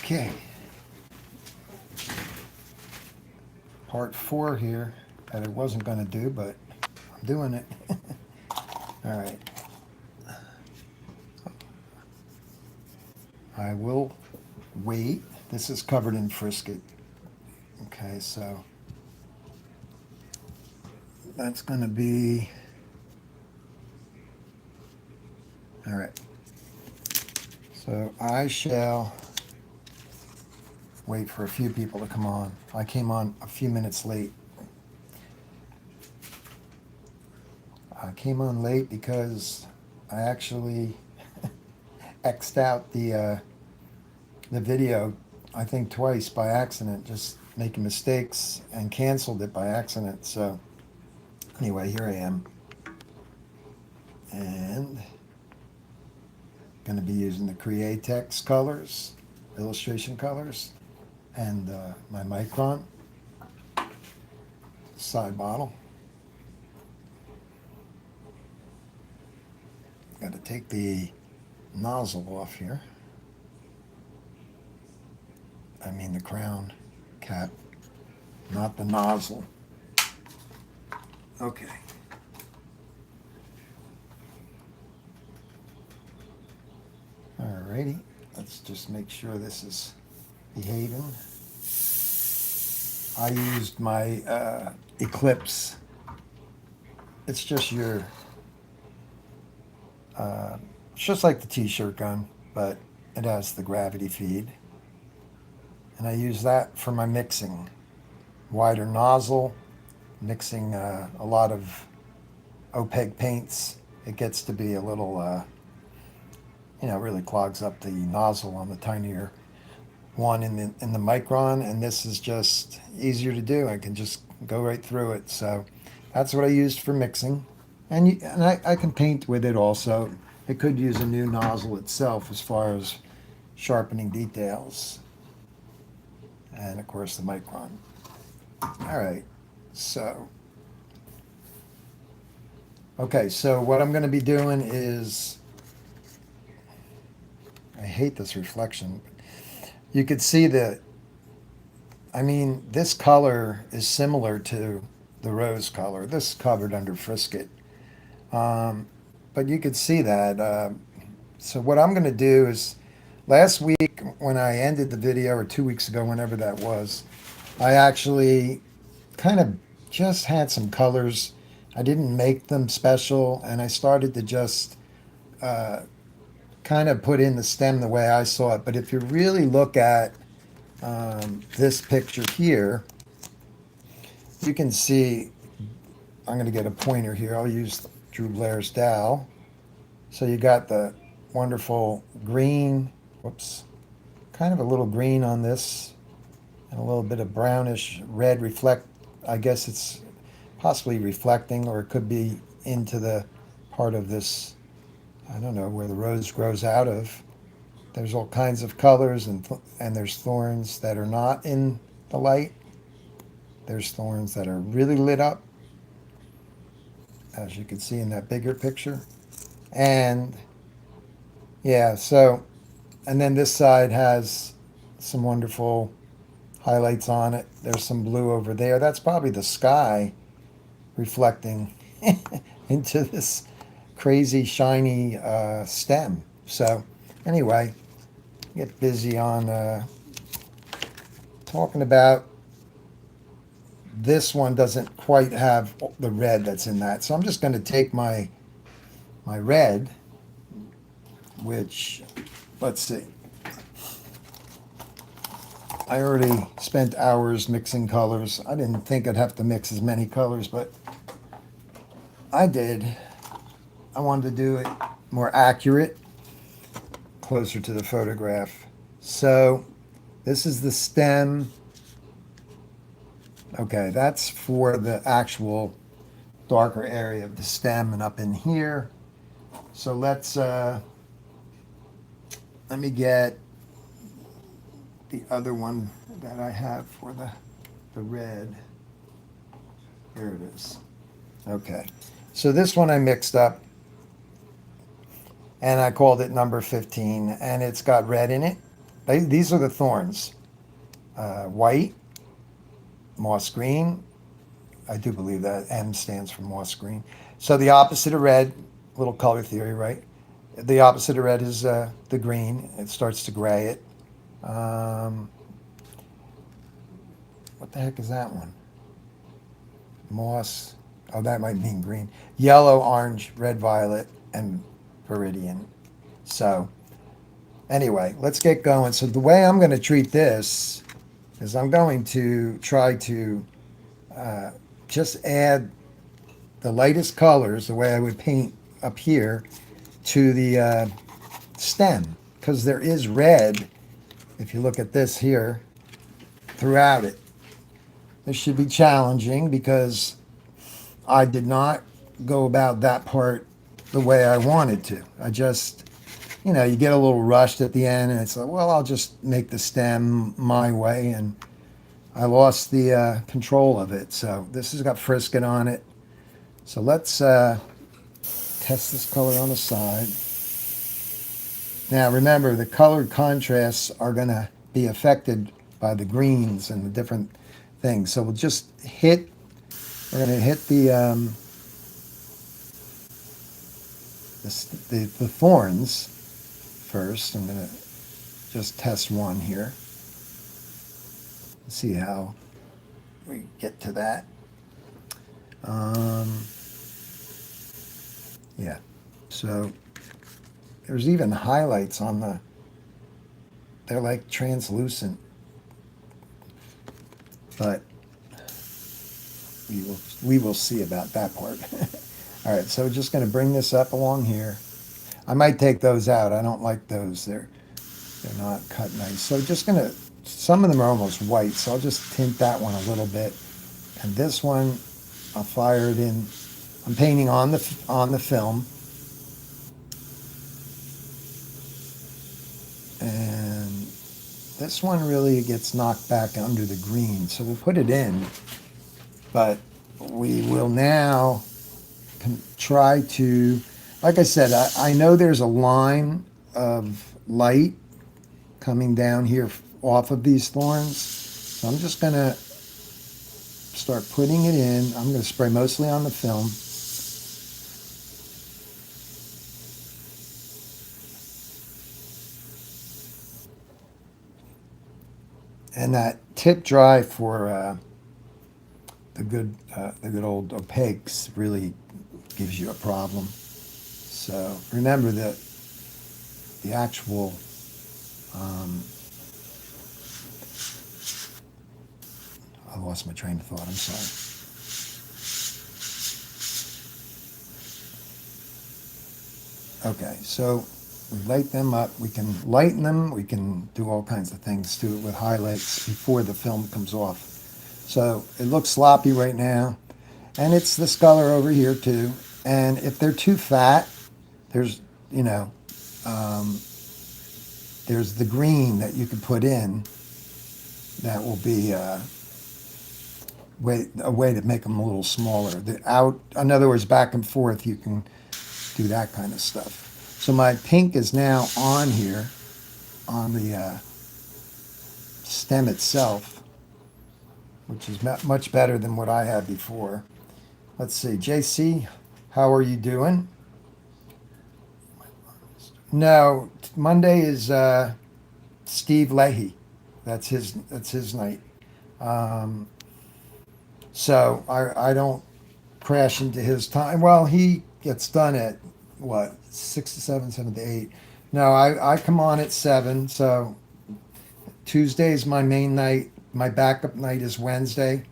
Okay. Part 4 here that I wasn't going to do, but I'm doing it. All right. I will wait. This is covered in Frisket. Okay, so that's going to be, all right. So I shall wait for a few people to come on. I came on a few minutes late. I came on late because I actually X'd out the video, I think twice by accident, just making mistakes, and canceled it by accident. So anyway, here I am, and going to be using the Createx colors, illustration colors, and my Micron side bottle. Got to take the nozzle off here. I mean the crown cap, not the nozzle. Okay. Alrighty, let's just make sure this is behaving. I used my Eclipse. It's just your, it's just like the t-shirt gun, but it has the gravity feed. And I use that for my mixing. Wider nozzle, mixing a lot of opaque paints. It gets to be a little, really clogs up the nozzle on the tinier one in the Micron, and this is just easier to do. I can just go right through it. So that's what I used for mixing, and I can paint with it also. It could use a new nozzle itself as far as sharpening details, and of course the Micron. All right, so okay, so what I'm going to be doing is, I hate this reflection. You could see that, I mean, this color is similar to the rose color. This is covered under Frisket. But you could see that. So what I'm going to do is, last week when I ended the video, or 2 weeks ago, whenever that was, I actually kind of just had some colors. I didn't make them special, and I started to just kind of put in the stem the way I saw it. But if you really look at this picture here, you can see, I'm going to get a pointer here. I'll use Drew Blair's dowel. So you got the wonderful green, whoops, kind of a little green on this, and a little bit of brownish red reflect. I guess it's possibly reflecting, or it could be into the part of this, I don't know, where the rose grows out of. There's all kinds of colors, and there's thorns that are not in the light. There's thorns that are really lit up, as you can see in that bigger picture. And yeah, so, and then this side has some wonderful highlights on it. There's some blue over there. That's probably the sky reflecting into this crazy shiny stem. So anyway, get busy on talking about, this one doesn't quite have the red that's in that. So I'm just going to take my red, which, let's see, I already spent hours mixing colors. I didn't think I'd have to mix as many colors, but I did. I wanted to do it more accurate, closer to the photograph. So this is the stem. Okay, that's for the actual darker area of the stem, and up in here. So let's, let me get the other one that I have for the red. Here it is. Okay, so this one I mixed up, and I called it number 15, and it's got red in it. These are the thorns. White, moss green. I do believe that M stands for moss green. So the opposite of red, little color theory, right? The opposite of red is the green. It starts to gray it. Um, what the heck is that one? Moss. Oh, that might mean green. Yellow, orange, red, violet, and viridian. So anyway, let's get going. So the way I'm going to treat this is I'm going to try to uh, just add the lightest colors, the way I would paint up here, to the stem, because there is red, if you look at this here, throughout it. This should be challenging because I did not go about that part the way I wanted to. I just, you get a little rushed at the end, and it's like, well, I'll just make the stem my way, and I lost the control of it. So this has got frisket on it. So let's test this color on the side. Now remember, the colored contrasts are going to be affected by the greens and the different things. So we're going to hit the thorns first. I'm going to just test one here. See how we get to that. Yeah, so there's even highlights on they're like translucent, but we will see about that part. All right, so just going to bring this up along here. I might take those out. I don't like those. They're not cut nice. So just going to, some of them are almost white, so I'll just tint that one a little bit. And this one, I'll fire it in. I'm painting on the film. And this one really gets knocked back under the green, so we'll put it in. But we will now try to, like I said, I know there's a line of light coming down here off of these thorns. So I'm just going to start putting it in. I'm going to spray mostly on the film. And that tip dry for the good old opaques really gives you a problem. So remember that the actual I lost my train of thought. I'm sorry. Okay, so we light them up. We can lighten them. We can do all kinds of things to it with highlights before the film comes off. So it looks sloppy right now. And it's this color over here too. And if they're too fat, there's, there's the green that you can put in. That will be a way to make them a little smaller. In other words, back and forth, you can do that kind of stuff. So my pink is now on here, on the stem itself, which is much better than what I had before. Let's see, JC, how are you doing? No, Monday is Steve Leahy. That's his night. So I don't crash into his time. Well, he gets done at what, 6 to 7, 7 to 8. No, I come on at 7. So Tuesday is my main night. My backup night is Wednesday,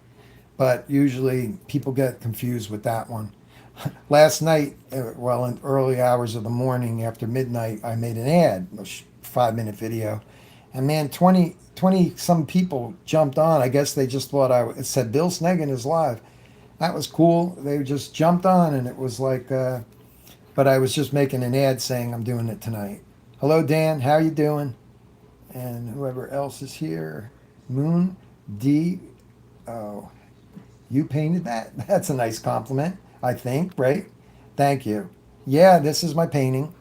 but usually people get confused with that one. Last night, well, in early hours of the morning after midnight, I made an ad, a 5-minute video, and man, 20 some people jumped on. I guess they just thought it said Bill Sneggin is live. That was cool. They just jumped on, and it was like, but I was just making an ad saying I'm doing it tonight. Hello, Dan. How you doing? And whoever else is here. Moon D. Oh, you painted that? That's a nice compliment, I think, right? Thank you. Yeah, this is my painting,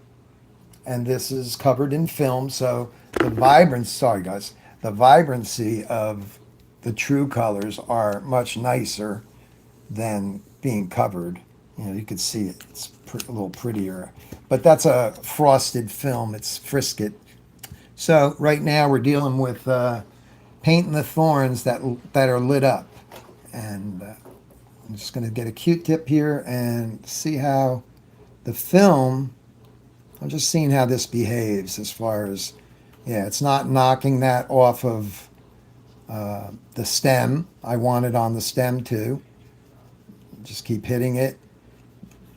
and this is covered in film, so the vibrance, sorry guys, the vibrancy of the true colors are much nicer than being covered. You know, you can see it. It's a little prettier. But that's a frosted film. It's Frisket. So right now we're dealing with painting the thorns that are lit up. And I'm just going to get a Q-tip here and see how the film, I'm just seeing how this behaves as far as, yeah, it's not knocking that off of the stem. I want it on the stem too. Just keep hitting it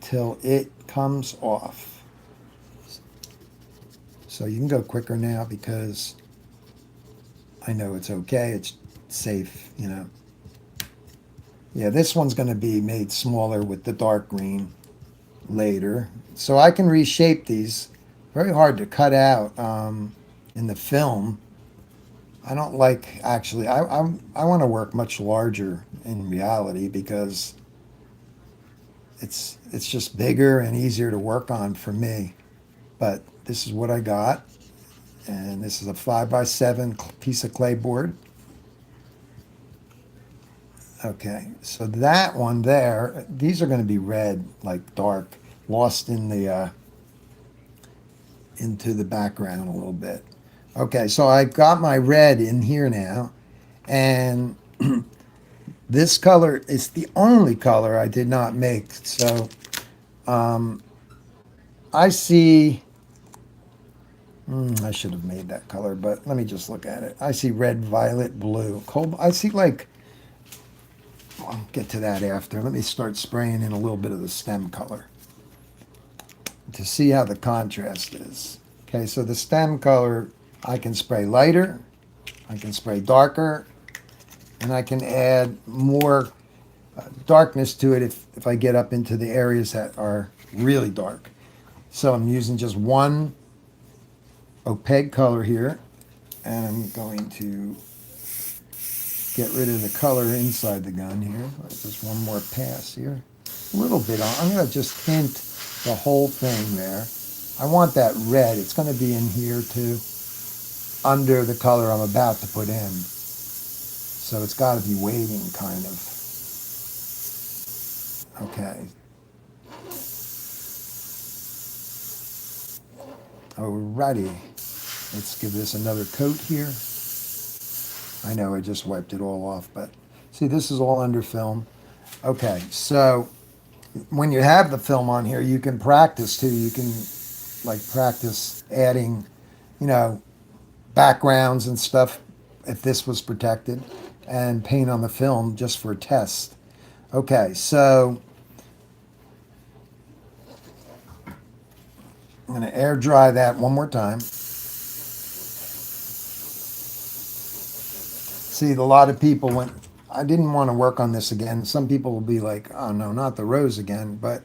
till it comes off. So you can go quicker now because I know it's okay. It's safe, you know. Yeah, this one's going to be made smaller with the dark green later. So I can reshape these. Very hard to cut out in the film. I don't like, actually, I want to work much larger in reality because it's just bigger and easier to work on for me. But this is what I got. And this is a 5x7 piece of clay board. Okay, so that one there, these are going to be red, like dark, lost in the into the background a little bit. Okay, so I've got my red in here now, and this color is the only color I did not make. So I see, I should have made that color, but let me just look at it. I see red, violet, blue, I see like, I'll get to that after. Let me start spraying in a little bit of the stem color to see how the contrast is. Okay, so the stem color, I can spray lighter, I can spray darker, and I can add more darkness to it if I get up into the areas that are really dark. So I'm using just one opaque color here, and I'm going to get rid of the color inside the gun here. Just one more pass here. A little bit on. I'm going to just tint the whole thing there. I want that red. It's going to be in here too, under the color I'm about to put in. So it's got to be waiting, kind of. Okay. Alrighty. Let's give this another coat here. I know I just wiped it all off, but see, this is all under film. Okay, so when you have the film on here, you can practice too. You can like practice adding, you know, backgrounds and stuff if this was protected, and paint on the film just for a test. Okay, so I'm going to air dry that one more time. See, a lot of people went, I didn't want to work on this again. Some people will be like, oh no, not the rose again. But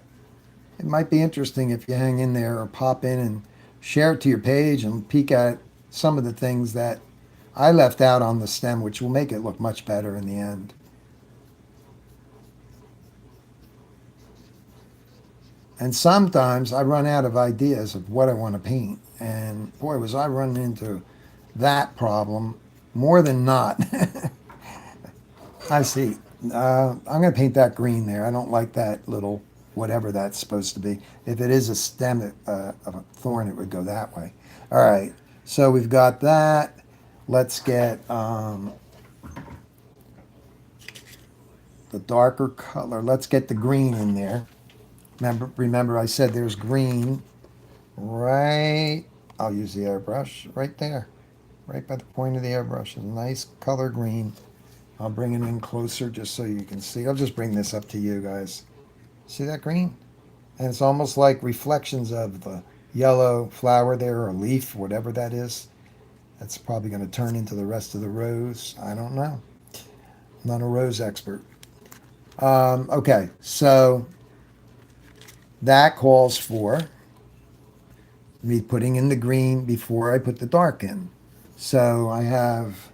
it might be interesting if you hang in there or pop in and share it to your page and peek at some of the things that I left out on the stem, which will make it look much better in the end. And sometimes I run out of ideas of what I want to paint. And boy, was I running into that problem more than not. I see. I'm going to paint that green there. I don't like that little whatever that's supposed to be. If it is a stem of a thorn, it would go that way. All right. So we've got that. Let's get the darker color. Let's get the green in there. Remember I said there's green right, I'll use the airbrush right there, right by the point of the airbrush. A nice color green. I'll bring it in closer just so you can see. I'll just bring this up to you guys. See that green? And it's almost like reflections of the yellow flower there, or leaf, whatever that is. That's probably going to turn into the rest of the rose. I don't know. I'm not a rose expert. Okay, so that calls for me putting in the green before I put the dark in. So I have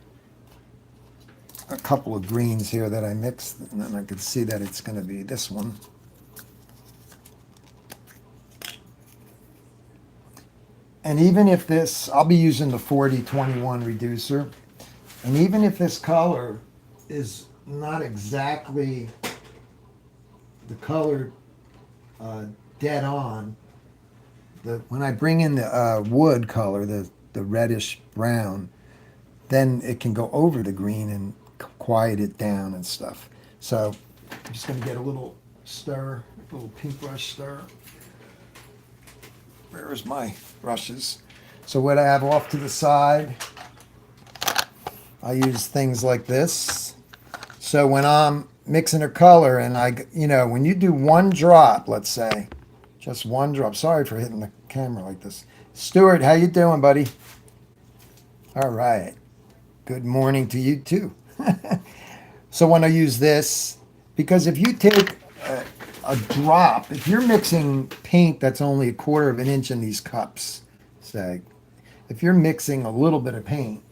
a couple of greens here that I mixed, and then I can see that it's going to be this one. And even if this, I'll be using the 4021 reducer, and even if this color is not exactly the color uh, dead on, when I bring in the wood color, the reddish brown, then it can go over the green and quiet it down and stuff. So I'm just going to get a little stir, a little paintbrush stir. Where's my brushes? So what I have off to the side, I use things like this. So when I'm mixing a color and when you do one drop, let's say, just one drop. Sorry for hitting the camera like this. Stuart, how you doing, buddy? All right. Good morning to you too. So when I use this, because if you take a drop, if you're mixing paint that's only a quarter of an inch in these cups, say, if you're mixing a little bit of paint,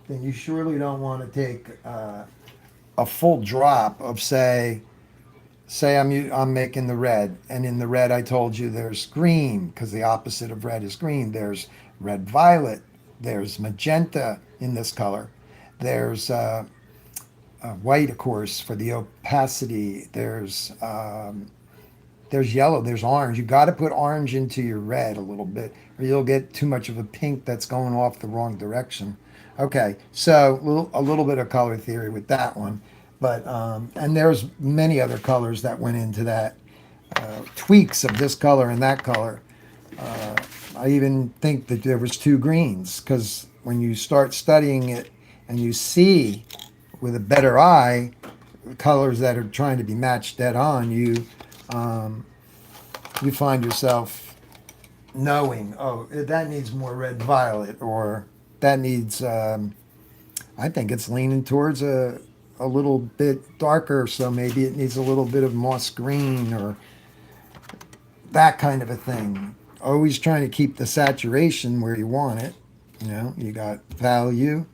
then you surely don't want to take a full drop of say I'm making the red, and in the red I told you there's green because the opposite of red is green. There's red violet. There's magenta in this color. There's white, of course, for the opacity. There's yellow. There's orange. You got to put orange into your red a little bit, or you'll get too much of a pink that's going off the wrong direction. Okay, so a little bit of color theory with that one, but and there's many other colors that went into that, tweaks of this color and that color. I even think that there was two greens because when you start studying it and you see with a better eye colors that are trying to be matched dead on, you find yourself knowing, oh, that needs more red violet, or that needs. I think it's leaning towards a little bit darker, so maybe it needs a little bit of moss green or that kind of a thing. Always trying to keep the saturation where you want it. You got value,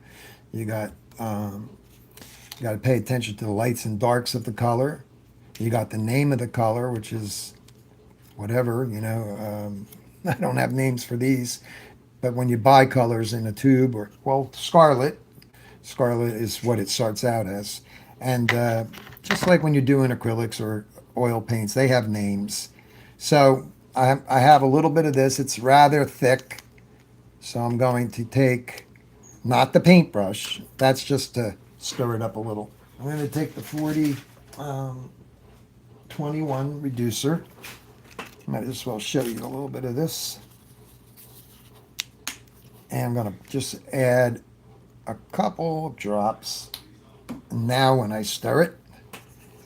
you got you got to pay attention to the lights and darks of the color. You got the name of the color, which is whatever. I don't have names for these, but when you buy colors in a tube, or well, scarlet is what it starts out as, and just like when you're doing acrylics or oil paints, they have names. So I have a little bit of this. It's rather thick, so I'm going to take, not the paintbrush, that's just to stir it up a little. I'm going to take the 4021 reducer. Might as well show you a little bit of this. And I'm going to just add a couple of drops. Now when I stir it,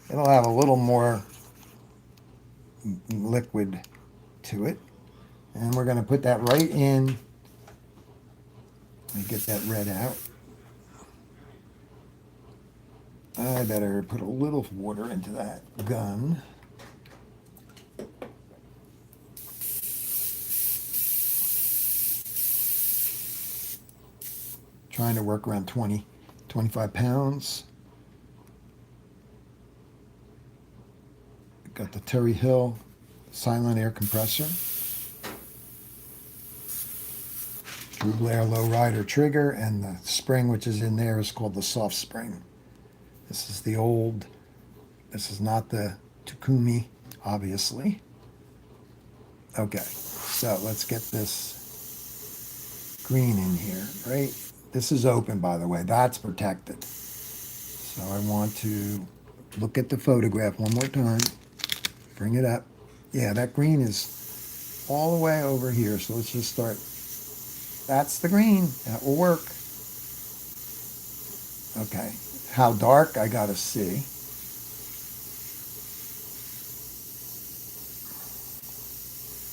it'll have a little more liquid to it. And we're going to put that right in. Let me get that red out. I better put a little water into that gun. Trying to work around 25 pounds. Got the Terry Hill silent air compressor. Drew Blair lowrider trigger, and the spring which is in there is called the soft spring. This is this is not the Takumi, obviously. Okay, so let's get this green in here, right? This is open, by the way. That's protected. So I want to look at the photograph one more time. Bring it up. Yeah, that green is all the way over here. So let's just start. That's the green. That will work. Okay. How dark? I got to see.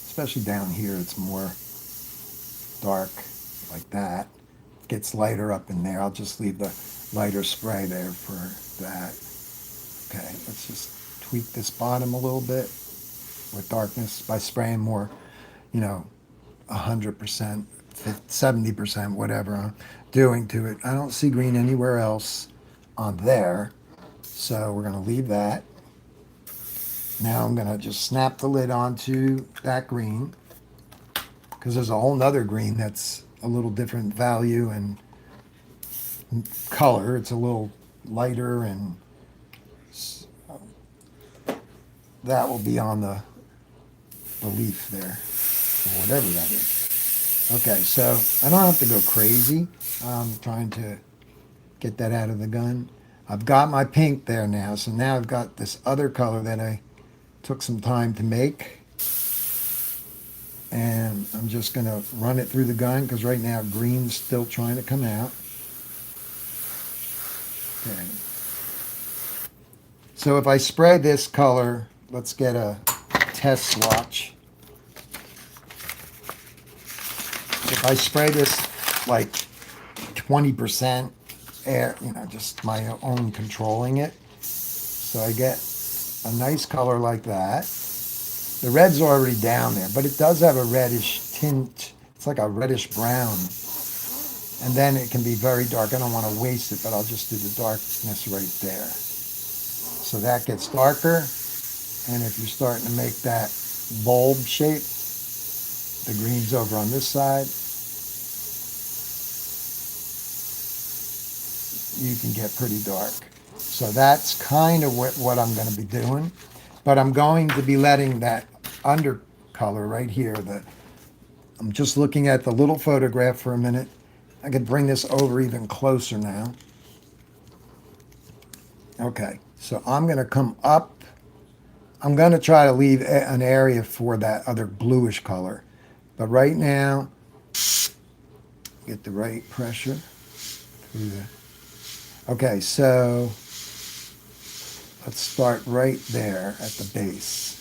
Especially down here, it's more dark like that. It gets lighter up in there. I'll just leave the lighter spray there for that. Okay, let's just tweak this bottom a little bit with darkness by spraying more, 100%, 70%, whatever I'm doing to it. I don't see green anywhere else on there, so we're going to leave that. Now I'm going to just snap the lid onto that green. because there's a whole nother green that's a little different value and color. It's a little lighter, and that will be on the leaf there, or whatever that is. Okay, so I don't have to go crazy. I'm trying to get that out of the gun. I've got my pink there now, so now I've got this other color that I took some time to make. And I'm just going to run it through the gun because right now green's still trying to come out. Okay. So if I spray this color, let's get a test swatch. If I spray this like 20% air, just my own controlling it, so I get a nice color like that. The red's already down there, but it does have a reddish tint. It's like a reddish brown. And then it can be very dark. I don't want to waste it, but I'll just do the darkness right there. So that gets darker. And if you're starting to make that bulb shape, the green's over on this side, you can get pretty dark. So that's kind of what I'm going to be doing. But I'm going to be letting that undercolor right here, I'm just looking at the little photograph for a minute. I could bring this over even closer now. Okay, so I'm going to come up. I'm going to try to leave an area for that other bluish color. But right now, get the right pressure through the... Okay, so let's start right there at the base.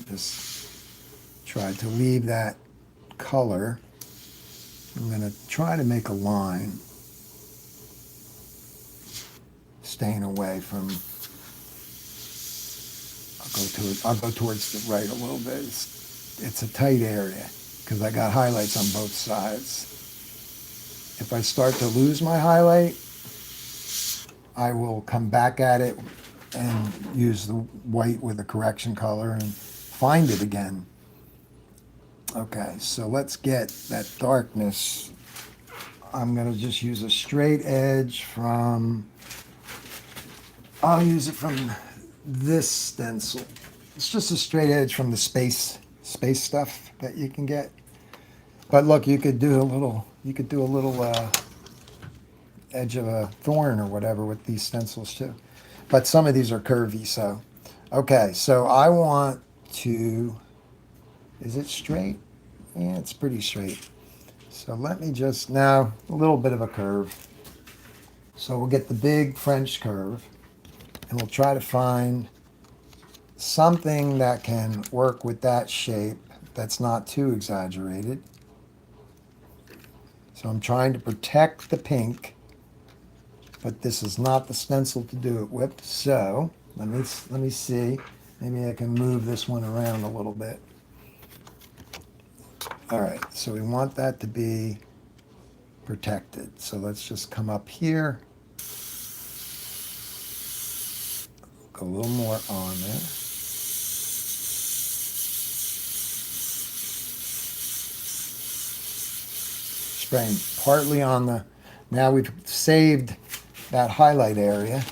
Just try to leave that color. I'm going to try to make a line, staying away from... I'll go towards the right a little bit. It's a tight area because I got highlights on both sides. If I start to lose my highlight, I will come back at it and use the white with the correction color and find it again. Okay, so let's get that darkness. I'm going to just use a straight edge from... I'll use it from this stencil. It's just a straight edge from the space stuff that you can get. But look, you could do a little edge of a thorn or whatever with these stencils too. But some of these are curvy, so okay. So I want to... Is it straight? Yeah, it's pretty straight. So let me just... Now a little bit of a curve. So we'll get the big French curve. And we'll try to find something that can work with that shape that's not too exaggerated. So I'm trying to protect the pink, but this is not the stencil to do it with. So let me see. Maybe I can move this one around a little bit. All right, so we want that to be protected. So let's just come up here. Go a little more on there. Spraying partly on the... Now we've saved that highlight area.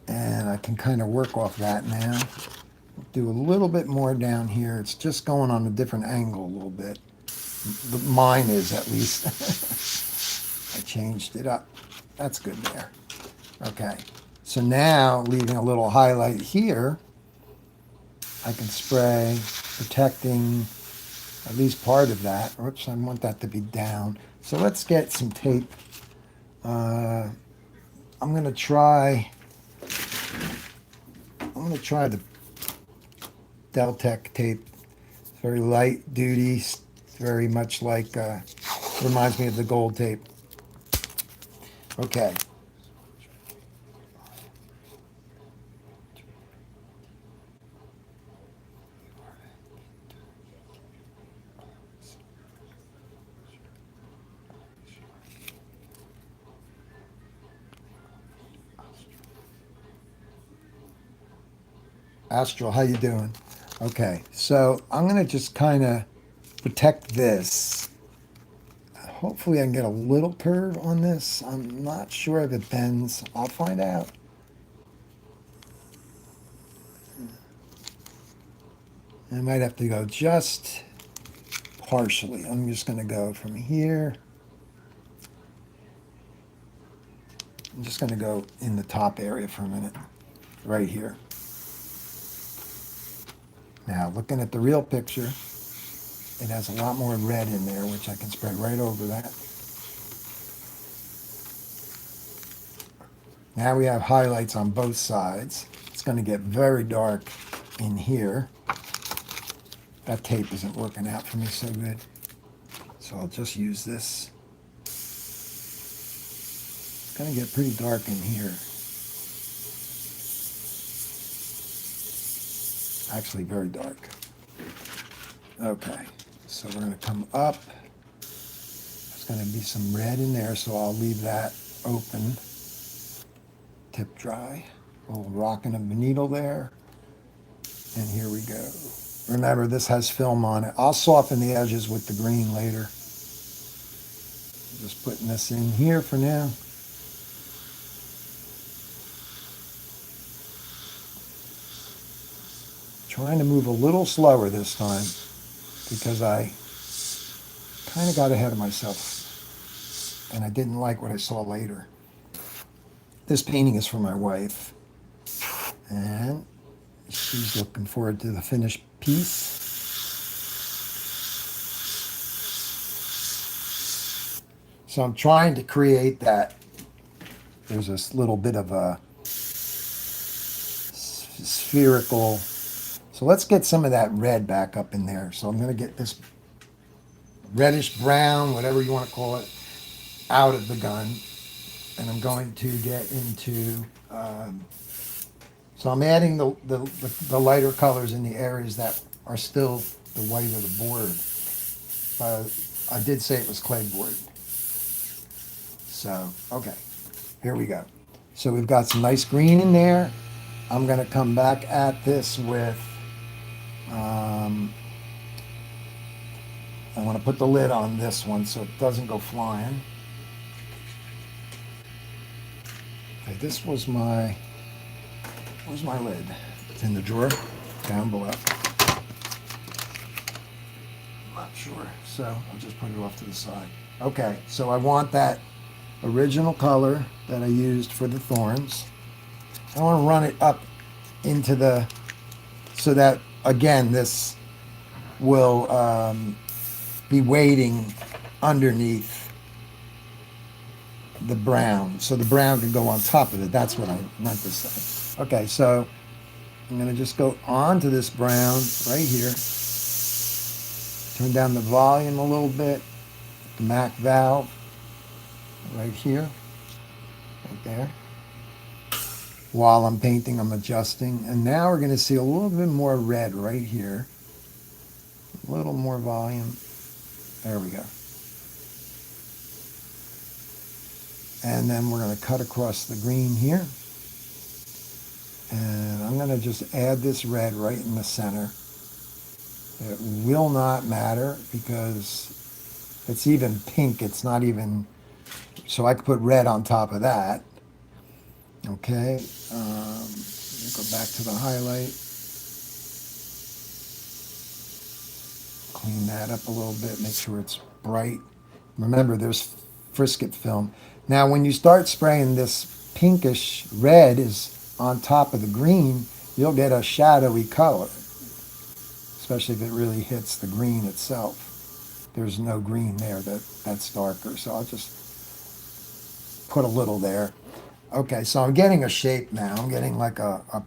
And I can kind of work off that now. Do a little bit more down here. It's just going on a different angle a little bit. Mine is, at least. I changed it up. That's good there. Okay. So now, leaving a little highlight here, I can spray, protecting at least part of that. Oops, I want that to be down. So let's get some tape. I'm going to try the Deltec tape. It's very light duty. It's very much like, reminds me of the gold tape. Okay. Astral, how you doing? Okay, so I'm going to just kind of protect this. Hopefully I can get a little curve on this. I'm not sure if it bends. I'll find out. I might have to go just partially. I'm just going to go from here. I'm just going to go in the top area for a minute, right here. Now, looking at the real picture, it has a lot more red in there, which I can spread right over that. Now we have highlights on both sides. It's going to get very dark in here. That tape isn't working out for me so good. So I'll just use this. It's going to get pretty dark in here. Actually, very dark. Okay, so we're going to come up. There's going to be some red in there, so I'll leave that open. Tip dry. A little rocking of the needle there. And here we go. Remember, this has film on it. I'll soften the edges with the green later. Just putting this in here for now. Trying to move a little slower this time because I kind of got ahead of myself and I didn't like what I saw later. This painting is for my wife and she's looking forward to the finished piece. So I'm trying to create that. There's this little bit of a spherical. So let's get some of that red back up in there. So I'm going to get this reddish brown, whatever you want to call it, out of the gun. And I'm going to get into, so I'm adding the lighter colors in the areas that are still the white of the board. I did say it was clay board. So, okay, here we go. So we've got some nice green in there. I'm going to come back at this with, I want to put the lid on this one so it doesn't go flying. Okay, this was my, where's my lid? It's in the drawer down below. I'm not sure, so I'll just put it off to the side. Okay, so I want that original color that I used for the thorns. I want to run it up into the, so that again this will be waiting underneath the brown, so the brown can go on top of it. That's what I meant to say. Okay, so I'm going to just go onto this brown right here. Turn down the volume a little bit. The MAC valve right here, right there. While I'm painting, I'm adjusting. And now we're going to see a little bit more red right here. A little more volume. There we go. And then we're going to cut across the green here. And I'm going to just add this red right in the center. It will not matter because it's even pink. It's not even, so I could put red on top of that. Okay, go back to the highlight. Clean that up a little bit, make sure it's bright. Remember, there's frisket film. Now, when you start spraying this pinkish red is on top of the green, you'll get a shadowy color, especially if it really hits the green itself. There's no green there, that's darker, so I'll just put a little there. Okay, so I'm getting a shape now. I'm getting like a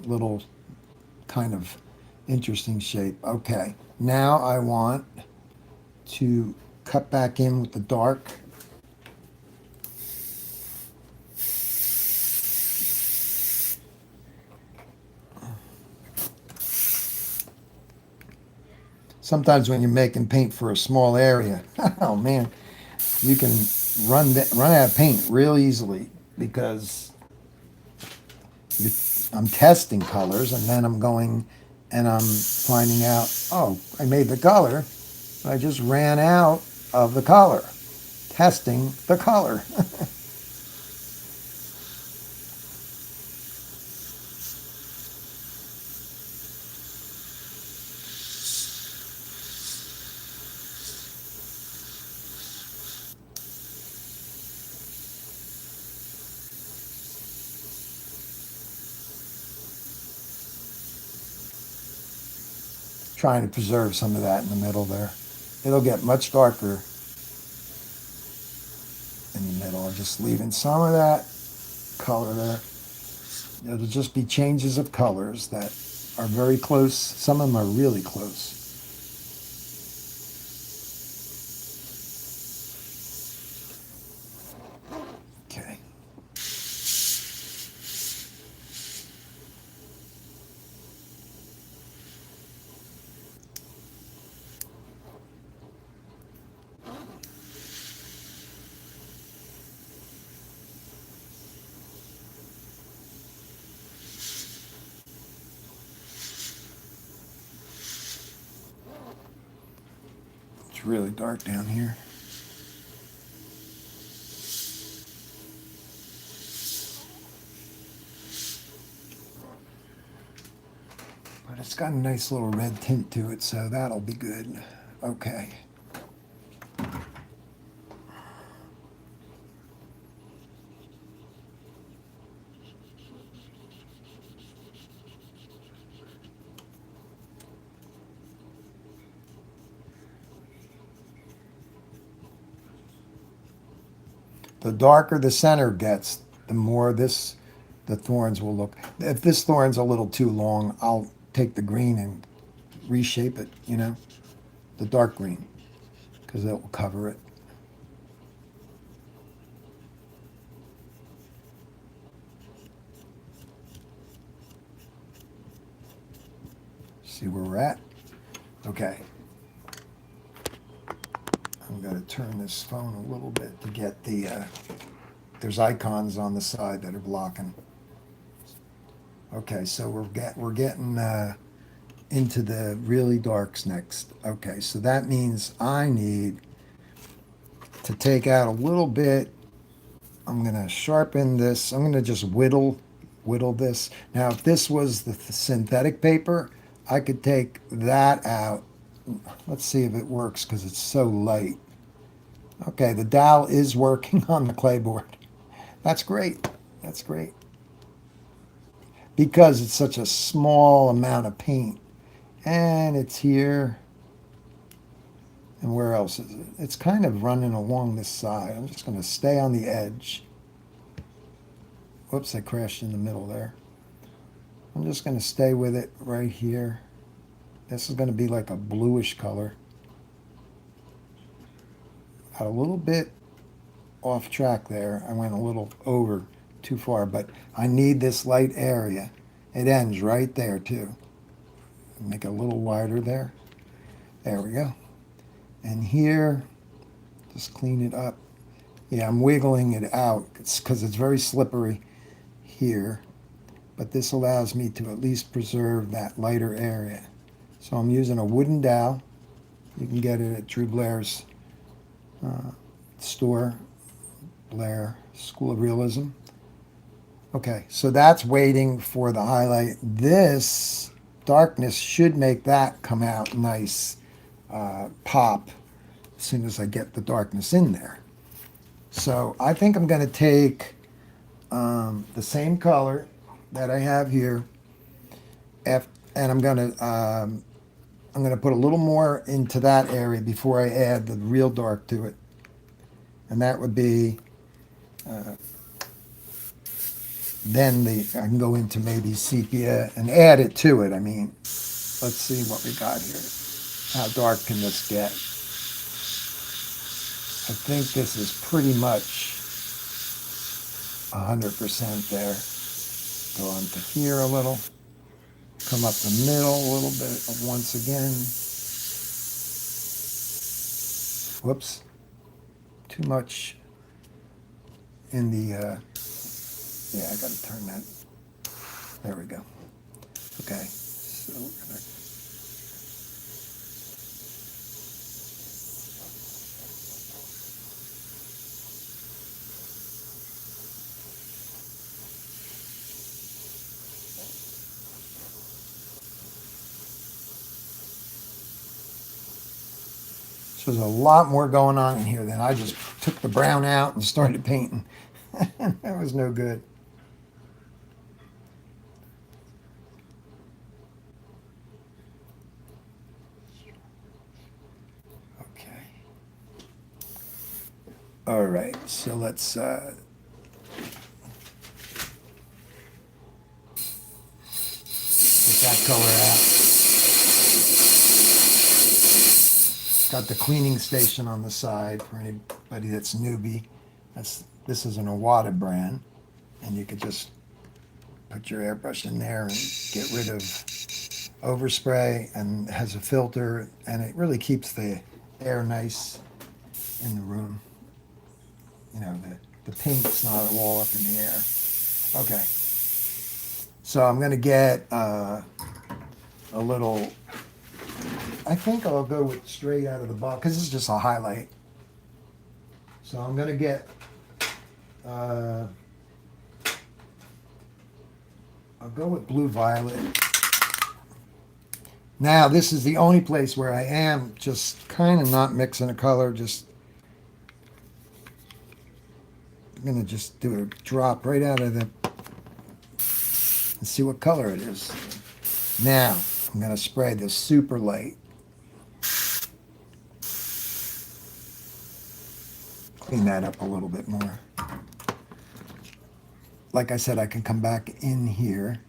little kind of interesting shape. Okay, now I want to cut back in with the dark. Sometimes when you're making paint for a small area, oh man, you can run out of paint real easily because I'm testing colors and then I'm going and I'm finding out, oh, I made the color, but I just ran out of the color. Testing the color. Trying to preserve some of that in the middle there. It'll get much darker in the middle. I'm just leaving some of that color there. It'll just be changes of colors that are very close. Some of them are really close. Okay. It's really dark down here. But it's got a nice little red tint to it, so that'll be good. Okay. The darker the center gets, the more the thorns will look. If this thorn's a little too long, I'll take the green and reshape it, the dark green, because it will cover it. See where we're at? Okay. I'm going to turn this phone a little bit to get there's icons on the side that are blocking. Okay, so we're getting into the really darks next. Okay, so that means I need to take out a little bit. I'm going to sharpen this. I'm going to just whittle this. Now, if this was the synthetic paper, I could take that out. Let's see if it works because it's so light. Okay, the dowel is working on the clay board. That's great. That's great. Because it's such a small amount of paint. And it's here. And where else is it? It's kind of running along this side. I'm just going to stay on the edge. Whoops, I crashed in the middle there. I'm just going to stay with it right here. This is going to be like a bluish color. Got a little bit off track there. I went a little over too far, but I need this light area. It ends right there too. Make it a little wider there. There we go. And here, just clean it up. Yeah, I'm wiggling it out because it's very slippery here. But this allows me to at least preserve that lighter area. So I'm using a wooden dowel. You can get it at Drew Blair's store, Blair School of Realism. Okay, so that's waiting for the highlight. This darkness should make that come out nice, pop, as soon as I get the darkness in there. So I think I'm going to take the same color that I have here, and I'm going to put a little more into that area before I add the real dark to it. And that would be, then I can go into maybe sepia and add it to it. I mean, let's see what we got here. How dark can this get? I think this is pretty much 100% there. Go on to here a little. Come up the middle a little bit once again. Whoops. Too much in the, yeah, I got to turn that. There we go. Okay. So we're gonna So there's a lot more going on in here than I just took the brown out and started painting. That was no good. Okay. All right, so let's get that color out. Got the cleaning station on the side for anybody that's newbie. This is an Awada brand, and you could just put your airbrush in there and get rid of overspray, and it has a filter, and it really keeps the air nice in the room. You know, the paint's not all up in the air. Okay, so I'm gonna get a little, I think I'll go with straight out of the box because this is just a highlight. So I'm gonna get I'll go with blue violet. Now this is the only place where I am just kind of not mixing a color. Just I'm gonna just do a drop right out of the and see what color it is. Now I'm gonna spray this super light. Clean that up a little bit more. Like I said, I can come back in here.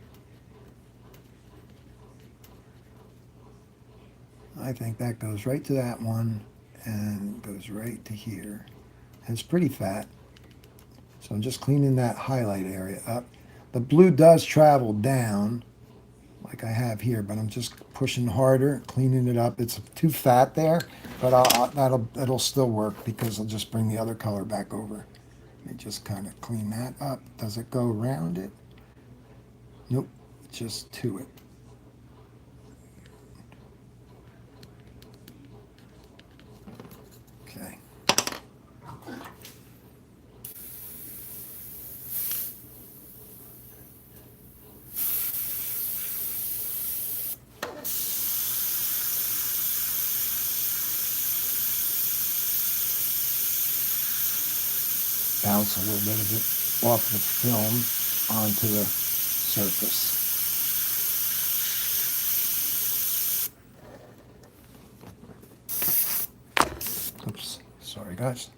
I think that goes right to that one and goes right to here. And it's pretty fat. So I'm just cleaning that highlight area up. The blue does travel down like I have here, but I'm just pushing harder, cleaning it up. It's too fat there, but that'll still work because I'll just bring the other color back over. Let me just kind of clean that up. Does it go around it? Nope, just to it. Okay. Bounce a little bit of it off the film onto the surface. Oops, sorry guys.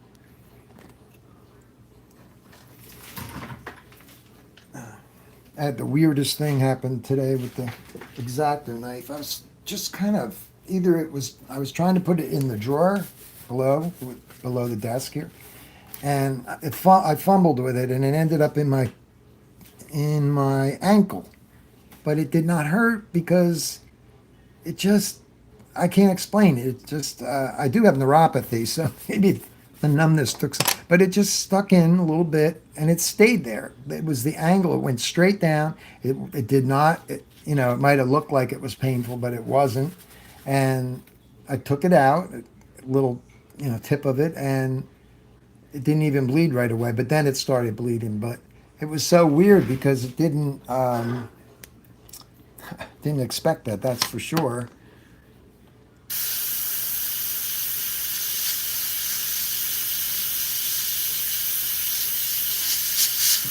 I had the weirdest thing happen today with the X-Acto knife. I was just kind of, I was trying to put it in the drawer below the desk here, and I fumbled with it, and it ended up in my ankle. But it did not hurt because it just, I can't explain it. It just, I do have neuropathy, so maybe the numbness took some, but it just stuck in a little bit and it stayed there. It was the angle. It went straight down. It did not, it might have looked like it was painful, but it wasn't. And I took it out, a little, tip of it, and it didn't even bleed right away, but then it started bleeding. But it was so weird because it didn't expect that, that's for sure.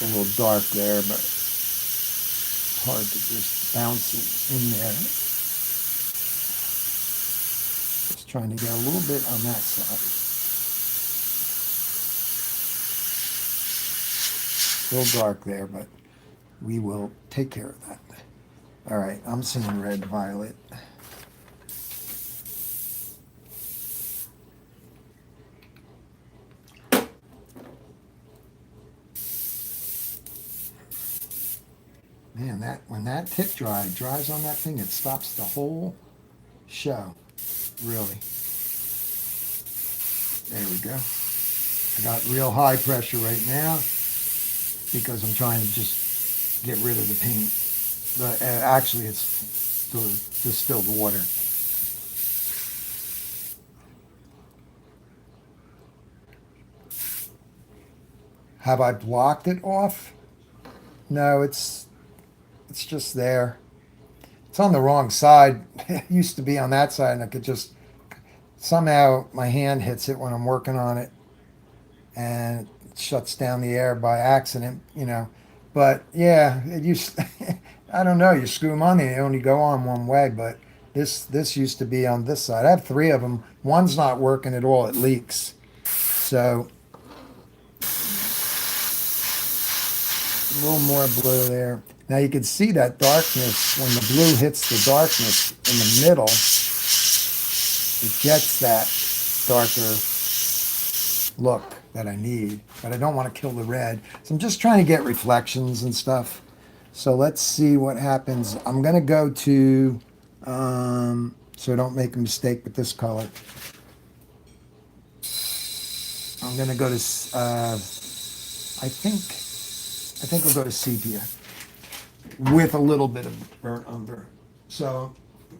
A little dark there, but it's hard to just bounce it in there. Just trying to get a little bit on that side. Still dark there, but we will take care of that. All right, I'm seeing red violet. Man, when that tip dries on that thing, it stops the whole show. Really. There we go. I got real high pressure right now because I'm trying to just get rid of the paint. But actually, it's distilled water. Have I blocked it off? No, it's just there. It's on the wrong side. It used to be on that side, and I could just somehow my hand hits it when I'm working on it, and it shuts down the air by accident, you know. But yeah, it used. I don't know. You screw them on, they only go on one way. But this used to be on this side. I have three of them. One's not working at all. It leaks. So a little more blue there. Now you can see that darkness when the blue hits the darkness in the middle. It gets that darker look that I need, but I don't want to kill the red. So I'm just trying to get reflections and stuff. So let's see what happens. I'm going to go to, so I don't make a mistake with this color. I'm going to go to, I think I'll go to sepia with a little bit of burnt umber. So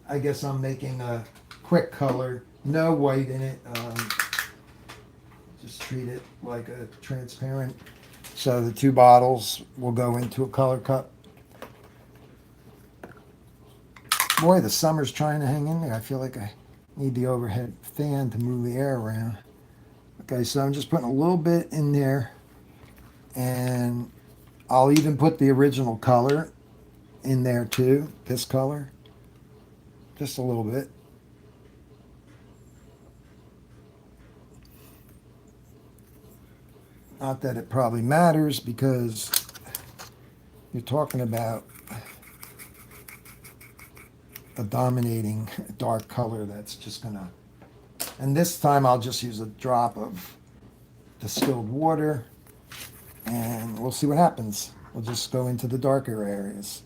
I guess I'm making a quick color, no white in it. Just treat it like a transparent. So the two bottles will go into a color cup. Boy, the summer's trying to hang in there. I feel like I need the overhead fan to move the air around. Okay, so I'm just putting a little bit in there, and I'll even put the original color in there too, this color, just a little bit. Not that it probably matters, because you're talking about a dominating dark color that's just gonna, and this time I'll just use a drop of distilled water, and we'll see what happens. We'll just go into the darker areas.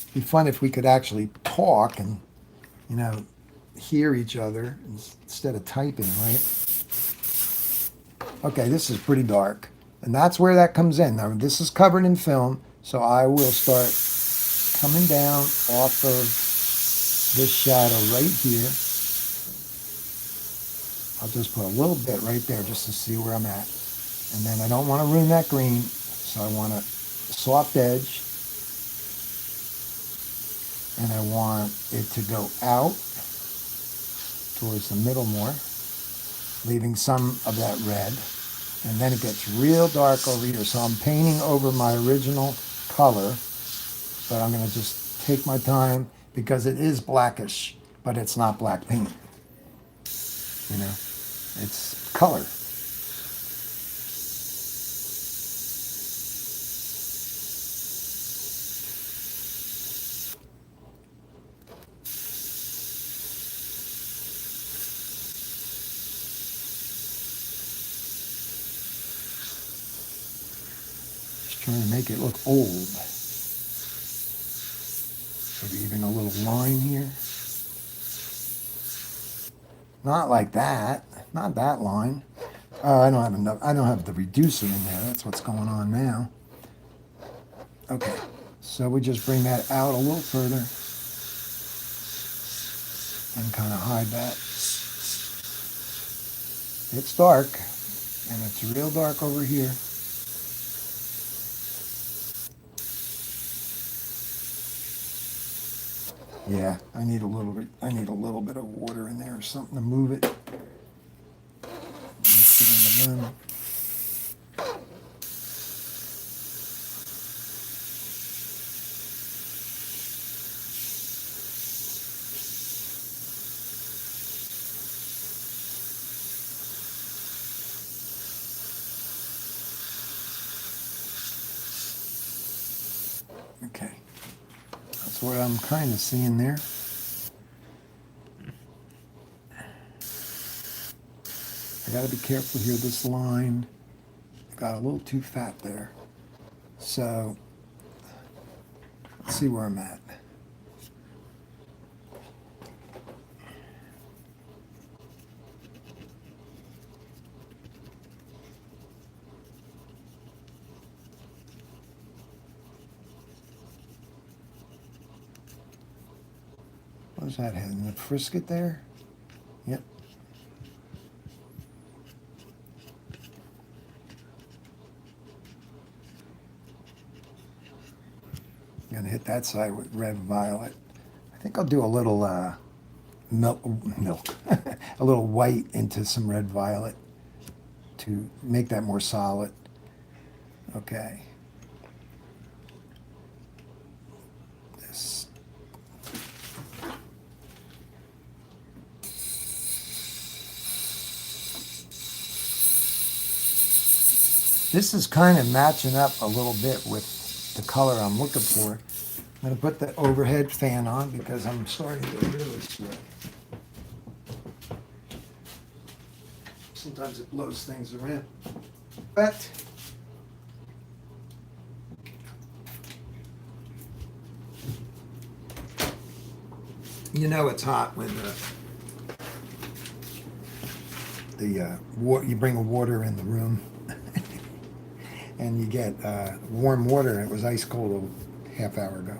It'd be fun if we could actually talk and, you know, hear each other instead of typing, right? Okay, this is pretty dark, and that's where that comes in. Now, this is covered in film, so I will start coming down off of this shadow right here. I'll just put a little bit right there just to see where I'm at. And then I don't want to ruin that green, so I want a soft edge. And I want it to go out towards the middle more, leaving some of that red. And then it gets real dark over here. So I'm painting over my original color, but I'm going to just take my time because it is blackish, but it's not black paint. You know, it's color. Just trying to make it look old. Maybe even a little line here. Not like that. Not that line. I don't have enough. I don't have the reducer in there. That's what's going on now. Okay. So we just bring that out a little further and kind of hide that. It's dark, and it's real dark over here. Yeah, I need a little bit. I need a little bit of water in there or something to move it. Mix it in the room. Okay, that's what I'm kind of seeing there. I got to be careful here. This line got a little too fat there. So let's see where I'm at. Where's that heading? The frisket there? Yep. I'm gonna hit that side with red violet. I think I'll do a little milk, a little white into some red violet to make that more solid. Okay. This is kind of matching up a little bit with the color I'm looking for. I'm going to put the overhead fan on because I'm starting to really sweat. Sometimes it blows things around. But you know it's hot when you bring a water in the room and you get warm water. It was ice cold a half hour ago.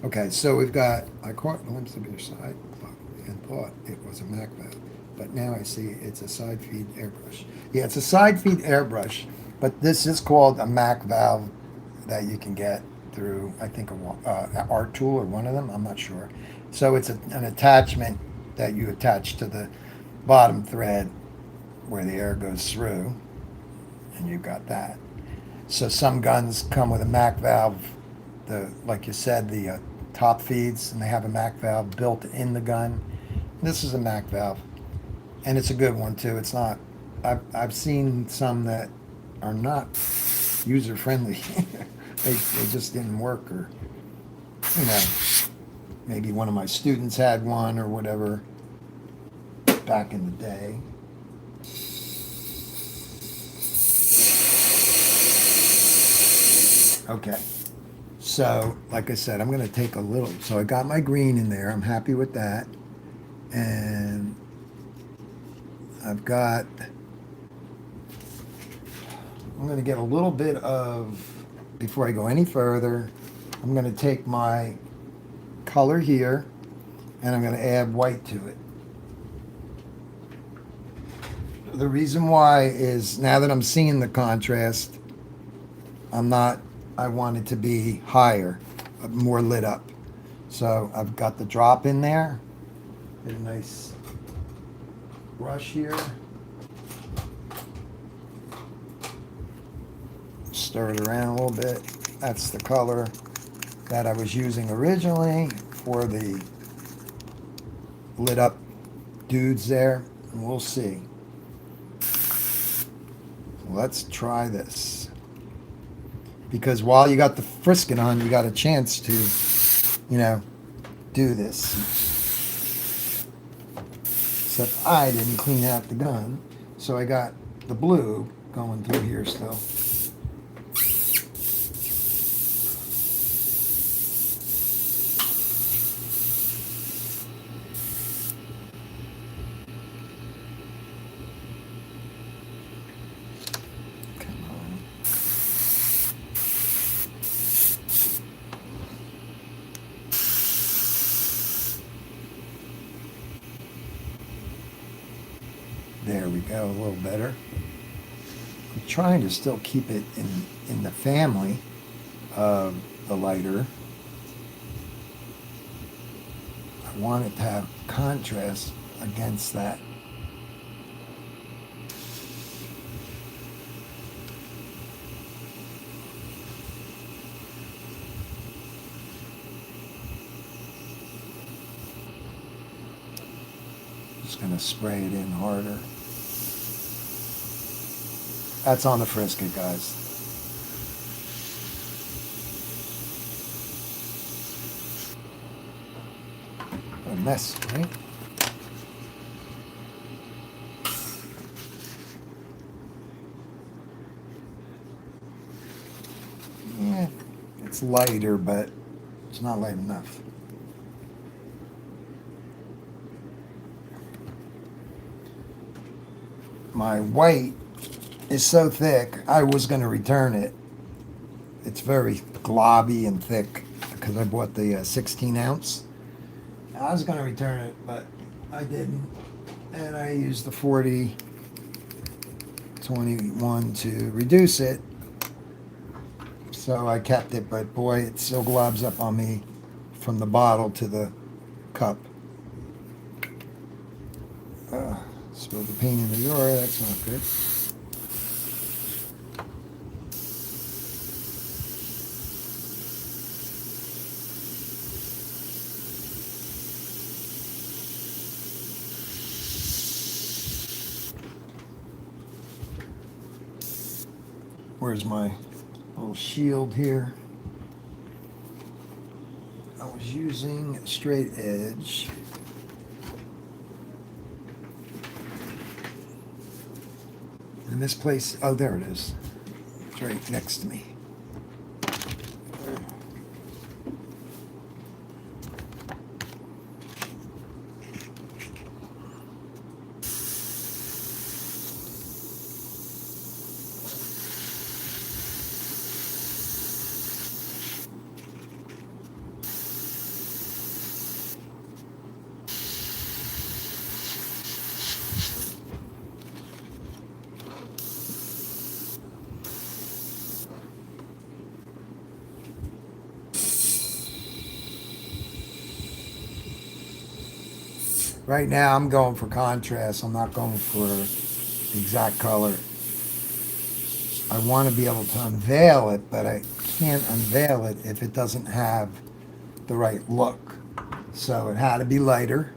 Okay, so we've got, I caught a glimpse of your side and thought it was a Mac valve, but now I see it's a side feed airbrush. Yeah, it's a side feed airbrush, but this is called a Mac valve that you can get through, I think, Art Tool or one of them, I'm not sure. So it's an attachment that you attach to the bottom thread where the air goes through, and you've got that. So some guns come with a Mac valve, like you said, the top feeds, and they have a Mac valve built in the gun. This is a Mac valve, and it's a good one too. It's not. I've seen some that are not user friendly. they just didn't work, or maybe one of my students had one or whatever back in the day. Okay, so like I said, I'm going to take a little. So I got my green in there. I'm happy with that. And I'm going to get a little bit of, before I go any further, I'm going to take my color here and I'm going to add white to it. The reason why is now that I'm seeing the contrast, I want it to be higher, more lit up. So I've got the drop in there. Get a nice brush here. Stir it around a little bit. That's the color that I was using originally for the lit up dudes there. And we'll see. Let's try this. Because while you got the frisket on, you got a chance to, do this. Except I didn't clean out the gun, so I got the blue going through here still. There we go, a little better. I'm trying to still keep it in the family of the lighter. I want it to have contrast against that. Just going to spray it in harder. That's on the frisket, guys. A mess, right? Yeah, it's lighter, but it's not light enough. My white is so thick, I was going to return it. It's very globby and thick because I bought the 16 ounce. I was going to return it, but I didn't. And I used the 4021 to reduce it. So I kept it, but boy, it still globs up on me from the bottle to the cup. Spilled the paint in the door, that's not good. Where's my little shield here? I was using straight edge. And this place, oh, there it is. It's right next to me. Right now I'm going for contrast. I'm not going for the exact color. I want to be able to unveil it, but I can't unveil it if it doesn't have the right look. So it had to be lighter.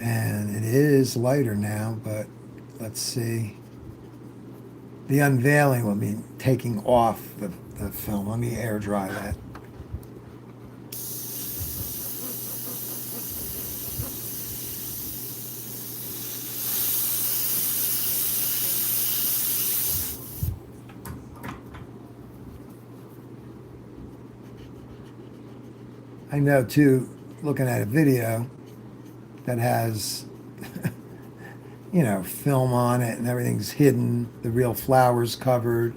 And it is lighter now, but let's see. The unveiling will be taking off the film. Let me air dry that. I know too, looking at a video that has, film on it and everything's hidden, the real flowers covered,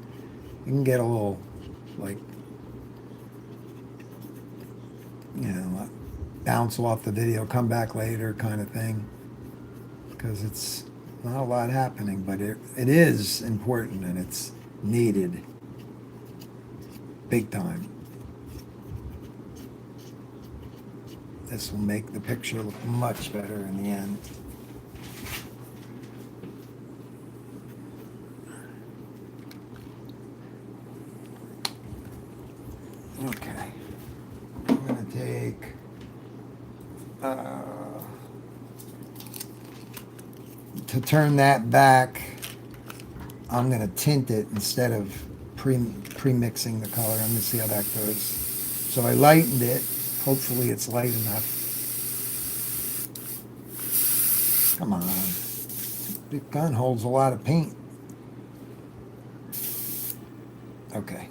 you can get a little, like, bounce off the video, come back later kind of thing. Because it's not a lot happening, but it is important and it's needed big time. This will make the picture look much better in the end. Okay. I'm going to take to turn that back, I'm going to tint it instead of pre-mixing the color. I'm going to see how that goes. So I lightened it. Hopefully it's light enough. Come on. The gun holds a lot of paint. Okay.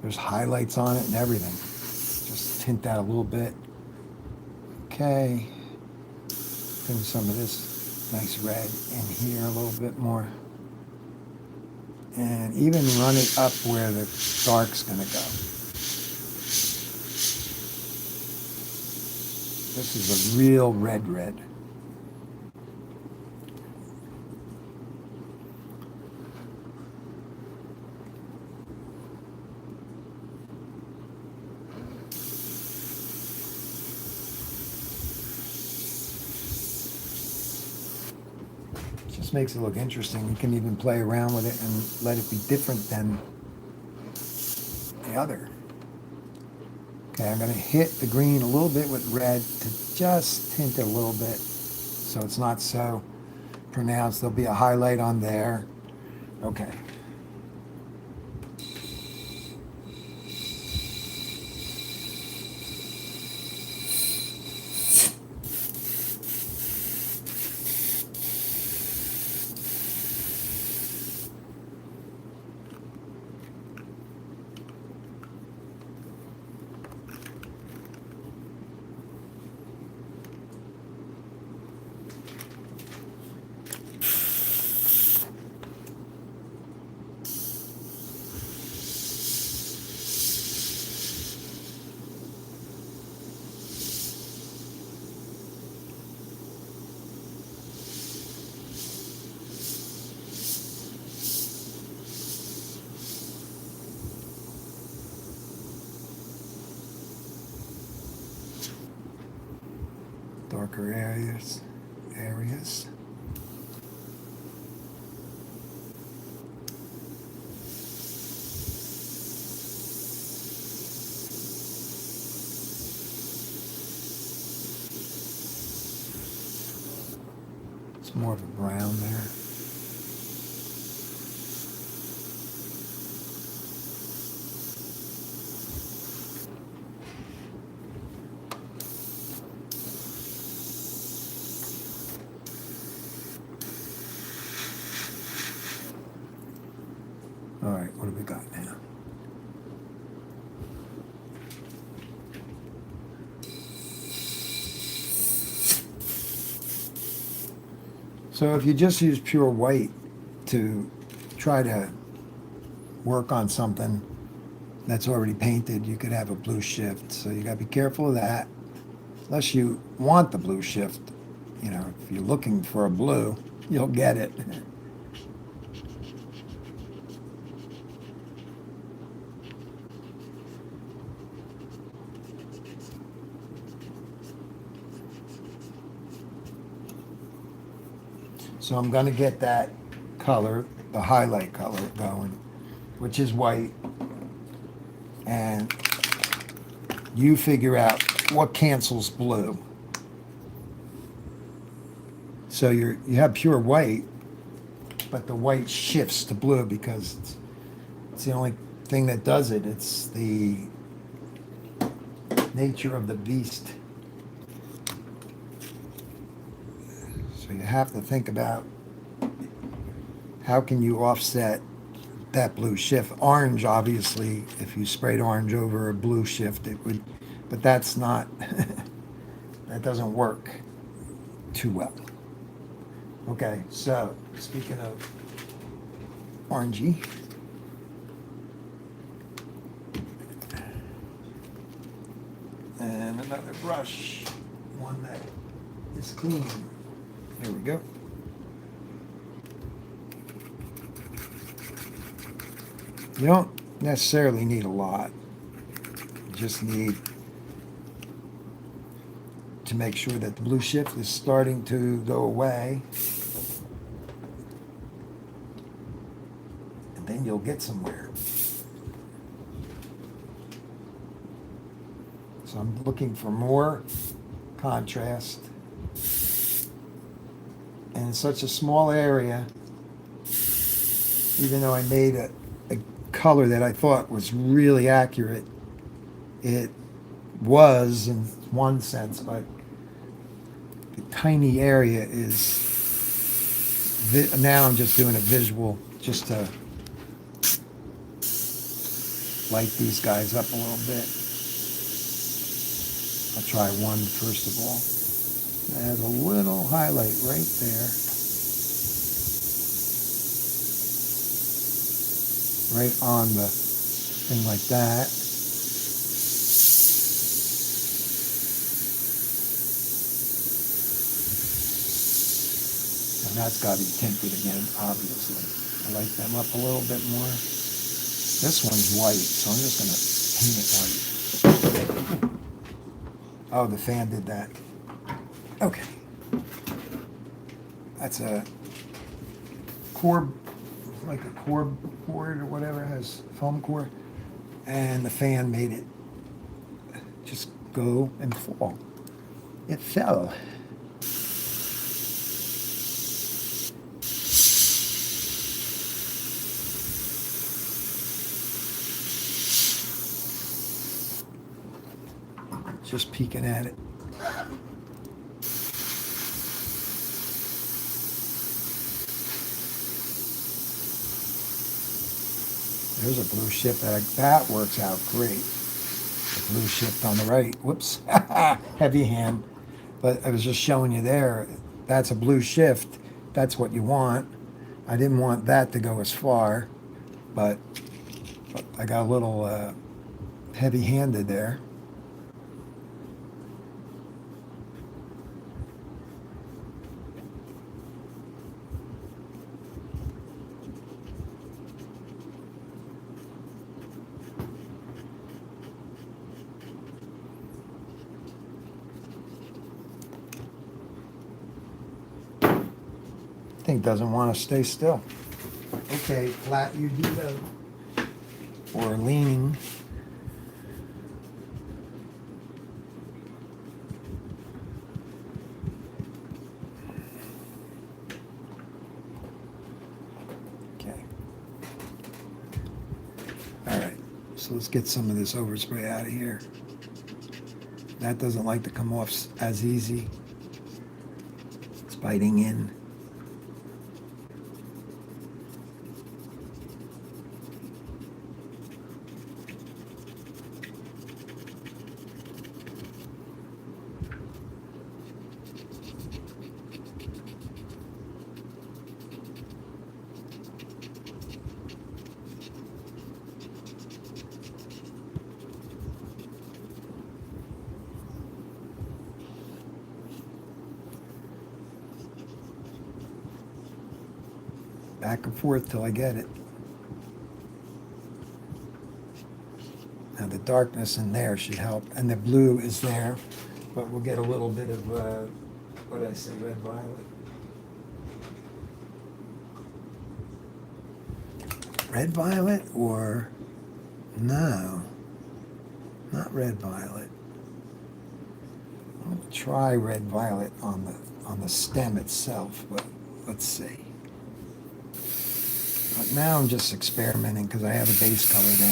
There's highlights on it and everything. Just tint that a little bit. Okay. Bring some of this nice red in here a little bit more. And even run it up where the dark's going to go. This is a real red. Just makes it look interesting. You can even play around with it and let it be different than the other. Okay, I'm going to hit the green a little bit with red to just tint it a little bit so it's not so pronounced. There'll be a highlight on there. Okay. darker areas. It's more of a brown there. All right, what do we got now? So if you just use pure white to try to work on something that's already painted, you could have a blue shift. So you got to be careful of that. Unless you want the blue shift, you know, if you're looking for a blue, you'll get it. So I'm going to get that color, the highlight color going, which is white. And you figure out what cancels blue. So you have pure white, but the white shifts to blue because it's the only thing that does it. It's the nature of the beast. So you have to think about how can you offset that blue shift. Orange, obviously, if you sprayed orange over a blue shift, it would, but that's not, that doesn't work too well. Okay, so speaking of orangey, and another brush, one that is clean. Here we go. You don't necessarily need a lot. You just need to make sure that the blue shift is starting to go away. And then you'll get somewhere. So I'm looking for more contrast. And in such a small area, even though I made a color that I thought was really accurate, it was in one sense, but the tiny area is, now I'm just doing a visual just to light these guys up a little bit. I'll try one first of all. It has a little highlight right there. Right on the thing like that. And that's got to be tinted again, obviously. I light them up a little bit more. This one's white, so I'm just going to paint it white. Oh, the fan did that. Okay. That's a core, like a core board or whatever, it has foam core, and the fan made it just go and fall. It fell. Just peeking at it. There's a blue shift that works out great. The blue shift on the right. Whoops, heavy hand. But I was just showing you there. That's a blue shift. That's what you want. I didn't want that to go as far, but I got a little heavy-handed there. thing doesn't want to stay still. Okay, flat you do though. Or leaning. Okay. All right, so let's get some of this overspray out of here. That doesn't like to come off as easy. It's biting in. Back and forth till I get it. Now the darkness in there should help, and the blue is there, but we'll get a little bit of, what did I say, red violet? Red violet or, no, not red violet. I'm going to try red violet on the stem itself, but let's see. But now I'm just experimenting because I have a base color down.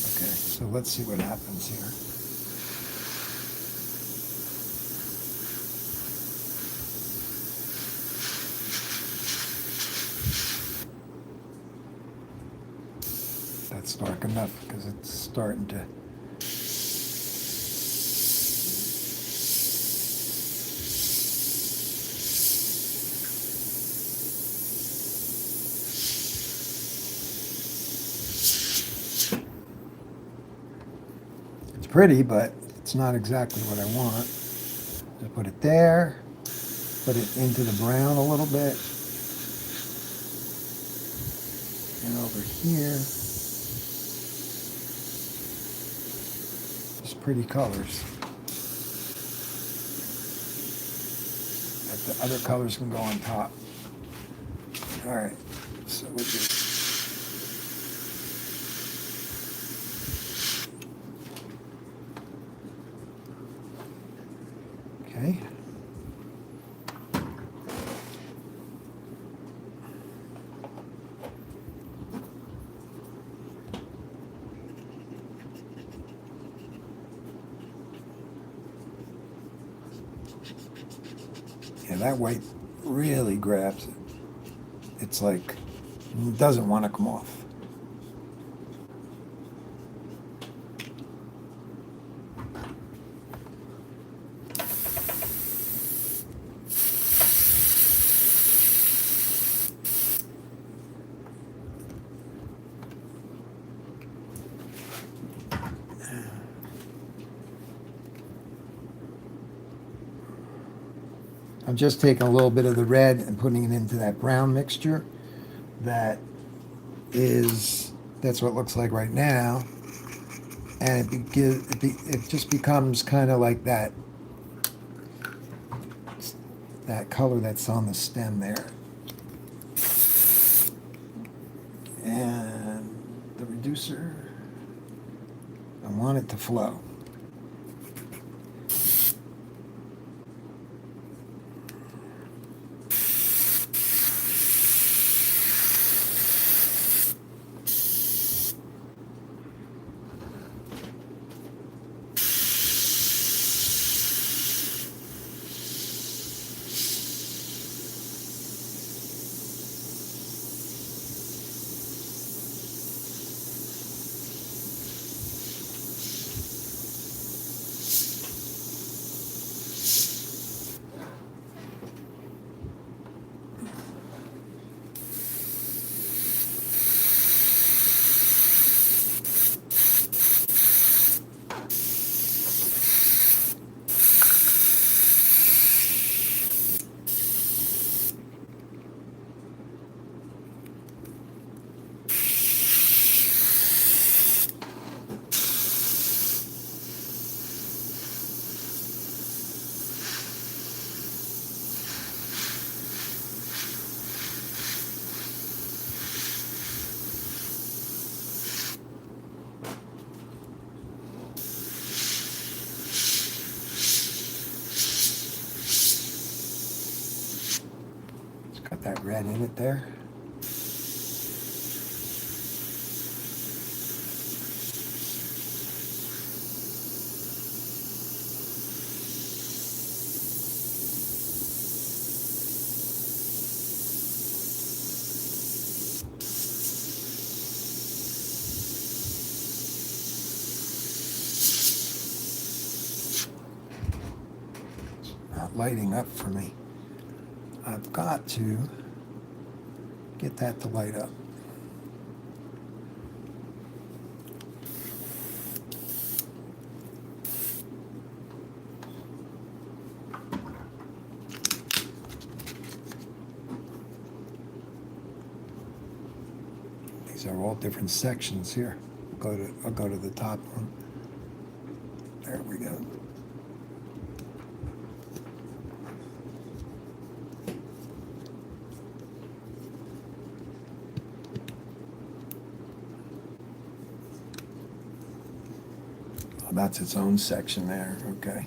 Okay, so let's see what happens here. That's dark enough because it's starting to. It's pretty, but it's not exactly what I want. So put it there, put it into the brown a little bit, and over here. Pretty colors. But the other colors can go on top. All right, so we'll just okay. Yeah, that white really grabs it. It's like, it doesn't want to come off. I'm just taking a little bit of the red and putting it into that brown mixture. That's what it looks like right now. And it just becomes kind of like that color that's on the stem there. And the reducer, I want it to flow. that red in it there. Not lighting up for me. I've got to get that to light up. These are all different sections here. I'll go to the top one. There we go. Oh, that's its own section there. Okay.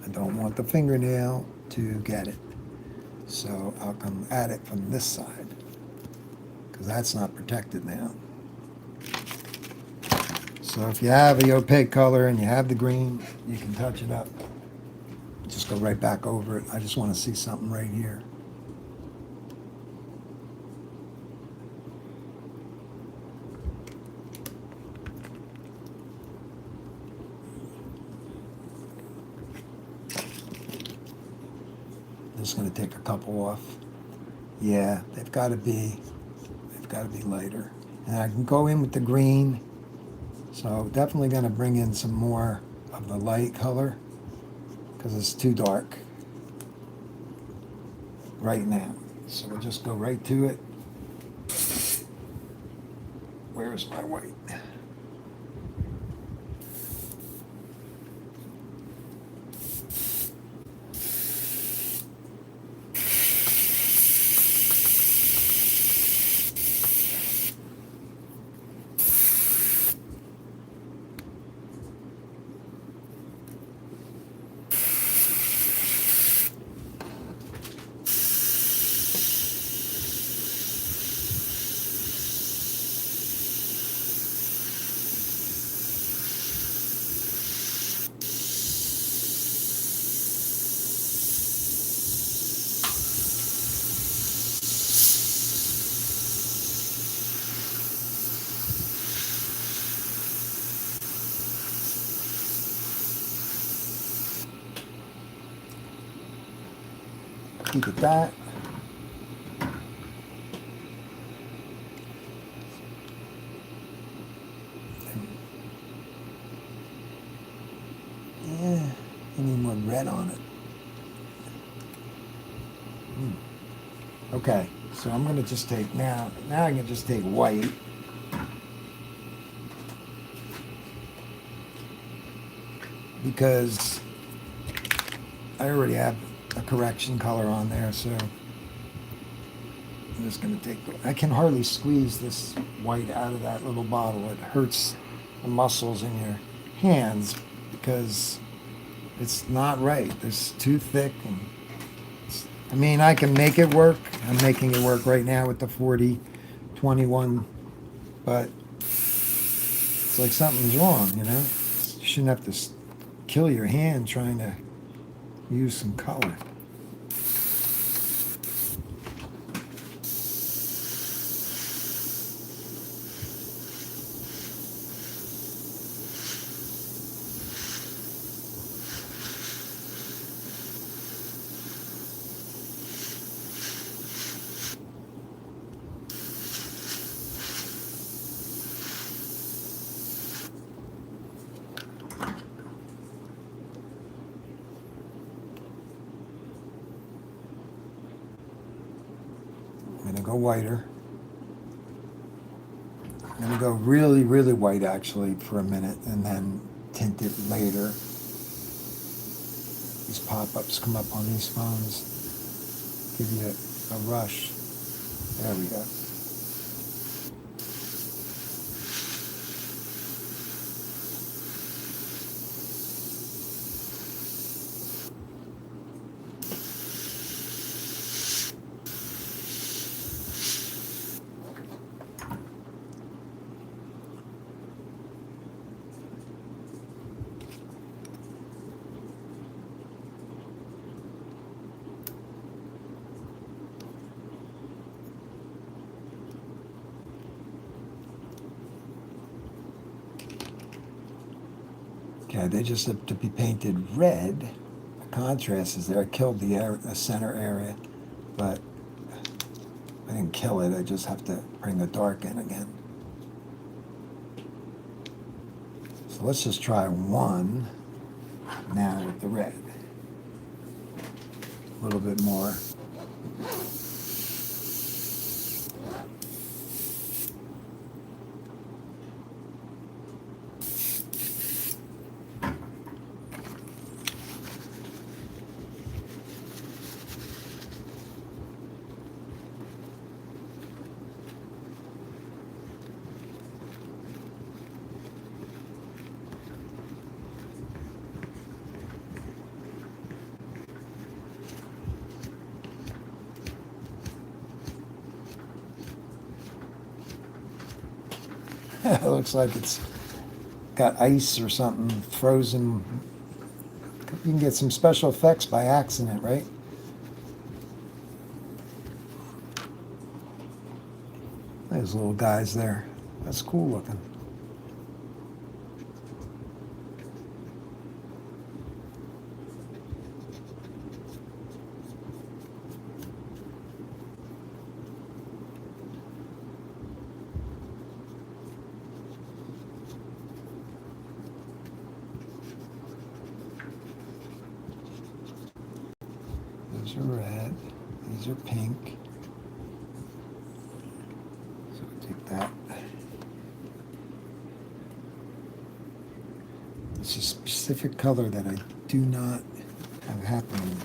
I don't want the fingernail to get it. So I'll come at it from this side, because that's not protected now. So if you have the opaque color and you have the green, you can touch it up. Just go right back over it. I just want to see something right here. Just going to take a couple off. Yeah, they've got to be lighter. And I can go in with the green. So definitely going to bring in some more of the light color, because it's too dark right now. So we'll just go right to it. Where's my white? Keep it that. Yeah, I need more red on it. Okay, so I'm going to just take now I can just take white. Because I already have a correction color on there, so I'm just going to take, I can hardly squeeze this white out of that little bottle. It hurts the muscles in your hands because it's not right. It's too thick. And I mean, I can make it work. I'm making it work right now with the 40-21, but it's like something's wrong, you know? You shouldn't have to kill your hand trying to use some color. I'm going to go whiter. I'm going to go really, really white actually for a minute and then tint it later. These pop-ups come up on these phones. Give you a rush. There we go. They just have to be painted red. The contrast is there. I killed the center area, but I didn't kill it. I just have to bring the dark in again. So let's just try one now with the red. A little bit more. It looks like it's got ice or something frozen. You can get some special effects by accident, right? There's little guys there. That's cool looking. Those are red. These are pink. So we take that. It's a specific color that I do not have happening.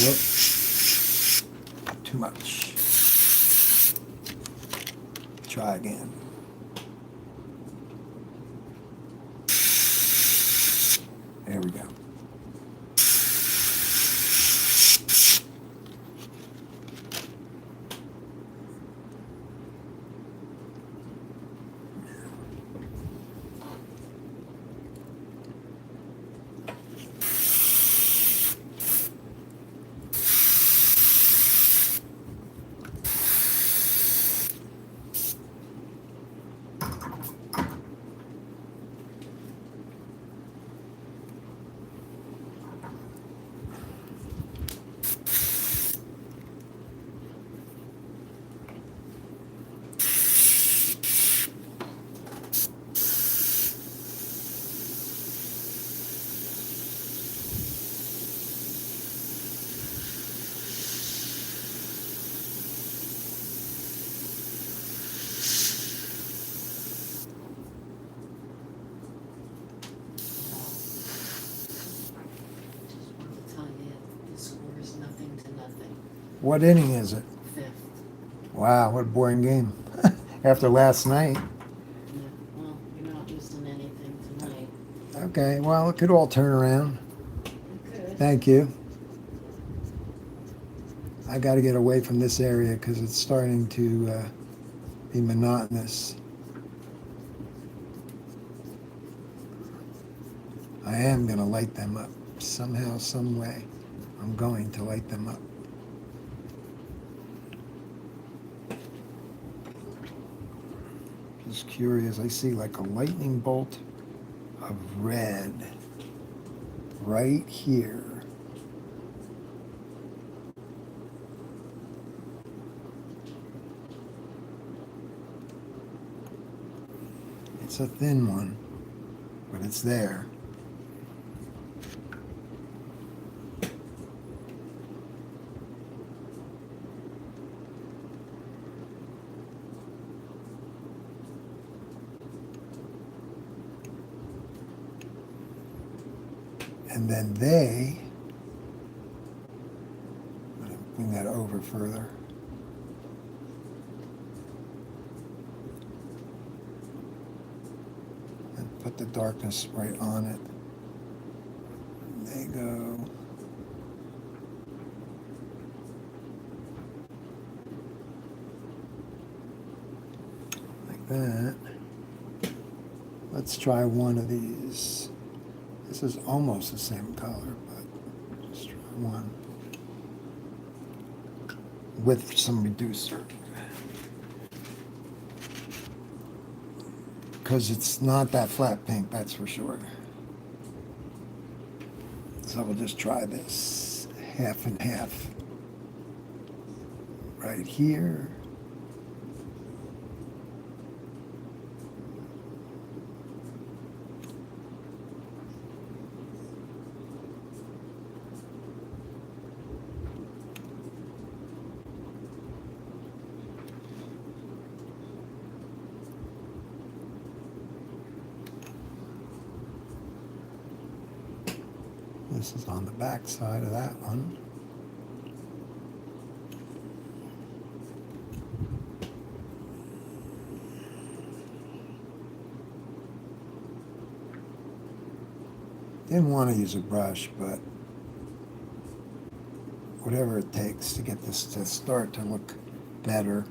Whoop. Too much. Try again. There we go. What inning is it? Fifth. Wow, what a boring game. After last night. Yeah, well, you're not using anything tonight. Okay, well, it could all turn around. It could. Thank you. I got to get away from this area because it's starting to be monotonous. I am going to light them up somehow, some way. I'm going to light them up. Just curious, I see like a lightning bolt of red right here. It's a thin one, but it's there. And then I'm going to bring that over further. And put the darkness right on it. There you go. that. Let's try one of these. This is almost the same color, but let's try one with some reducer. Because it's not that flat pink, that's for sure. So we'll just try this half and half right here. This is on the back side of that one. Didn't want to use a brush, but whatever it takes to get this to start to look better.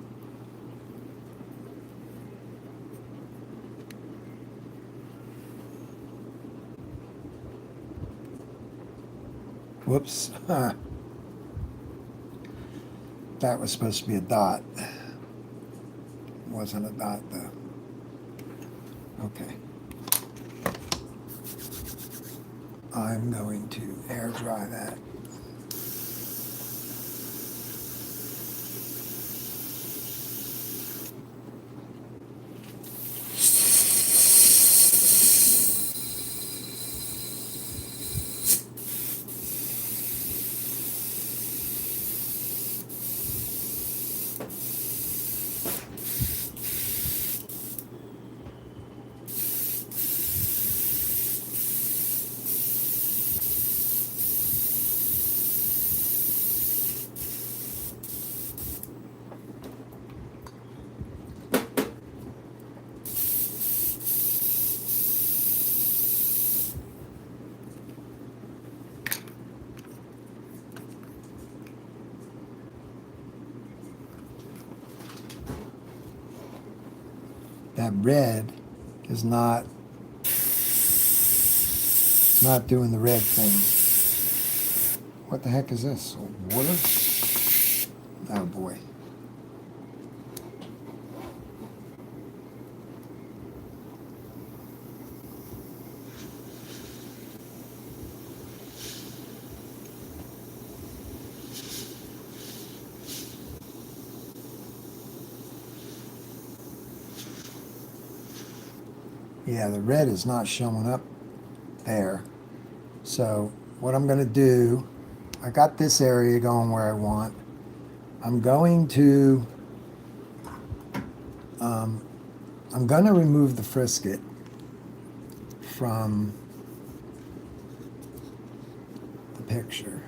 Whoops. That was supposed to be a dot. It wasn't a dot though. Okay. I'm going to air dry that. That red is not doing the red thing. What the heck is this? Water? Oh boy. Yeah, the red is not showing up there. So what I'm going to do, I got this area going where I want. I'm going to remove the frisket from the picture.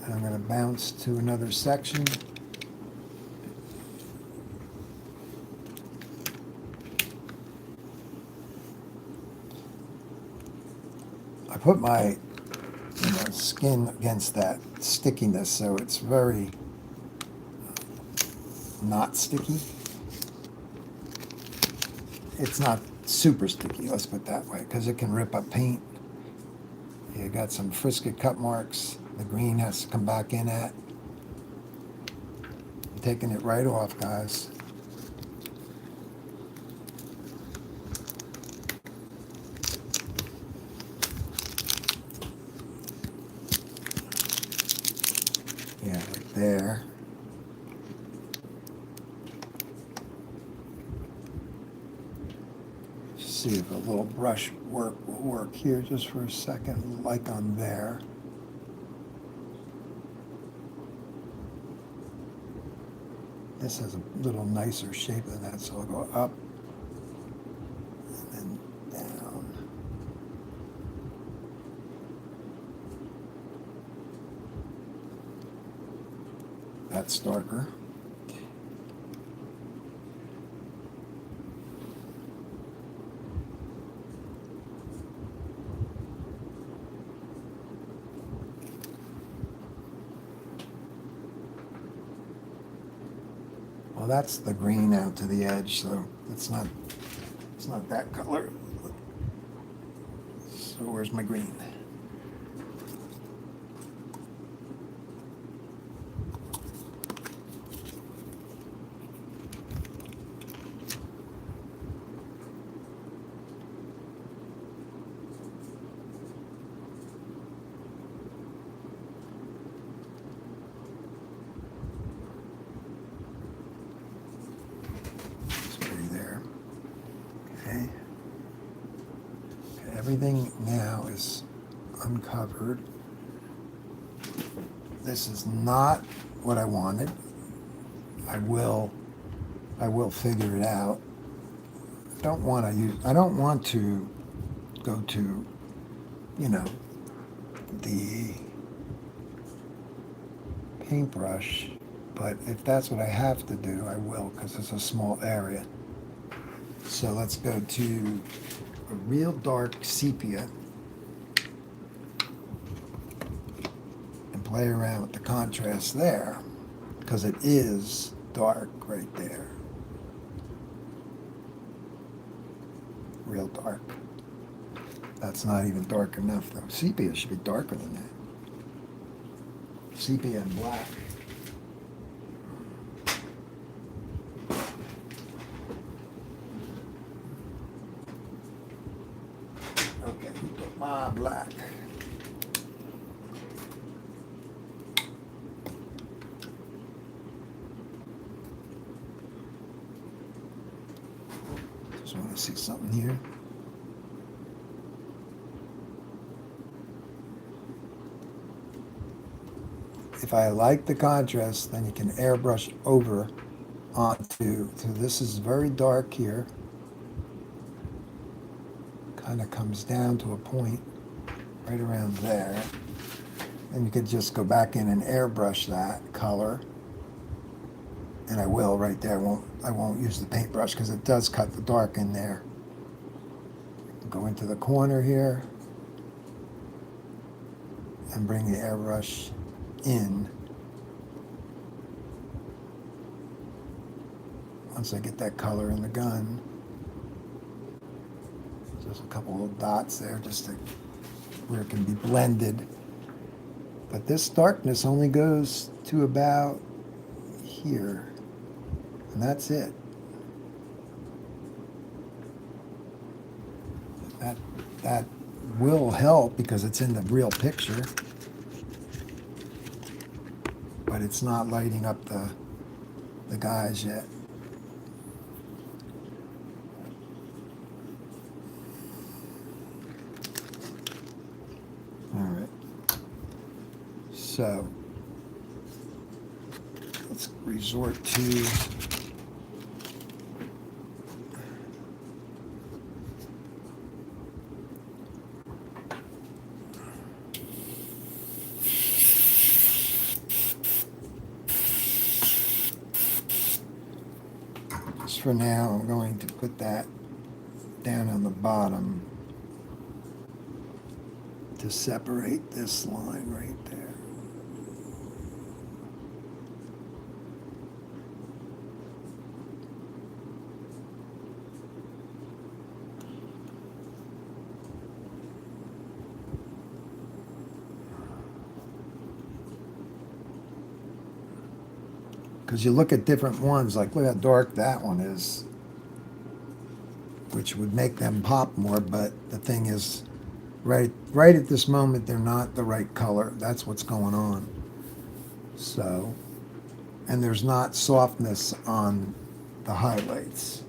And I'm going to bounce to another section. I put my skin against that stickiness, so it's very not sticky. It's not super sticky, let's put it that way, because it can rip up paint. You got some frisket cut marks. The green has to come back in at. I'm taking it right off, guys. Yeah, right there. See if a little brush work will work here just for a second, like on there. This has a little nicer shape than that, so I'll go up and then down. That's darker. Well, that's the green out to the edge, so it's not that color. So where's my green? It's pretty there. Okay. Everything now is uncovered. This is not what I wanted. I will figure it out. I don't want to go to, you know, the paintbrush, but if that's what I have to do, I will, because it's a small area. So let's go to a real dark sepia and play around with the contrast there, because it is dark right there. Real dark. That's not even dark enough though. Sepia should be darker than that. Sepia and black. Okay, who took my black? Just want to see something here. If I like the contrast, then you can airbrush over onto, so this is very dark here. Kind of comes down to a point right around there. And you could just go back in and airbrush that color. And I will right there. I won't use the paintbrush because it does cut the dark in there. Go into the corner here and bring the airbrush in. Once I get that color in the gun, just a couple of dots there just to where it can be blended. But this darkness only goes to about here, and that's it. That will help because it's in the real picture, but it's not lighting up the guys yet. All right. So let's resort to just for now, I'm going to put that down on the bottom to separate this line right there. Because you look at different ones, like look how dark that one is, which would make them pop more, but the thing is, right at this moment, they're not the right color. That's what's going on. So, and there's not softness on the highlights.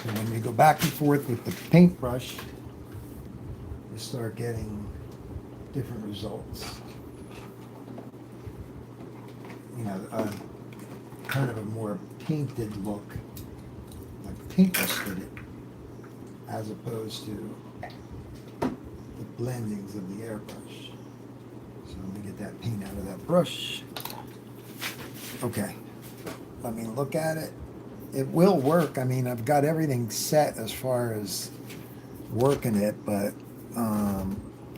So when you go back and forth with the paintbrush, you start getting different results. You know, kind of a more painted look, like the paintbrush did it, as opposed to the blendings of the airbrush. So let me get that paint out of that brush. Okay, let me look at it. It will work. I mean, I've got everything set as far as working it, but I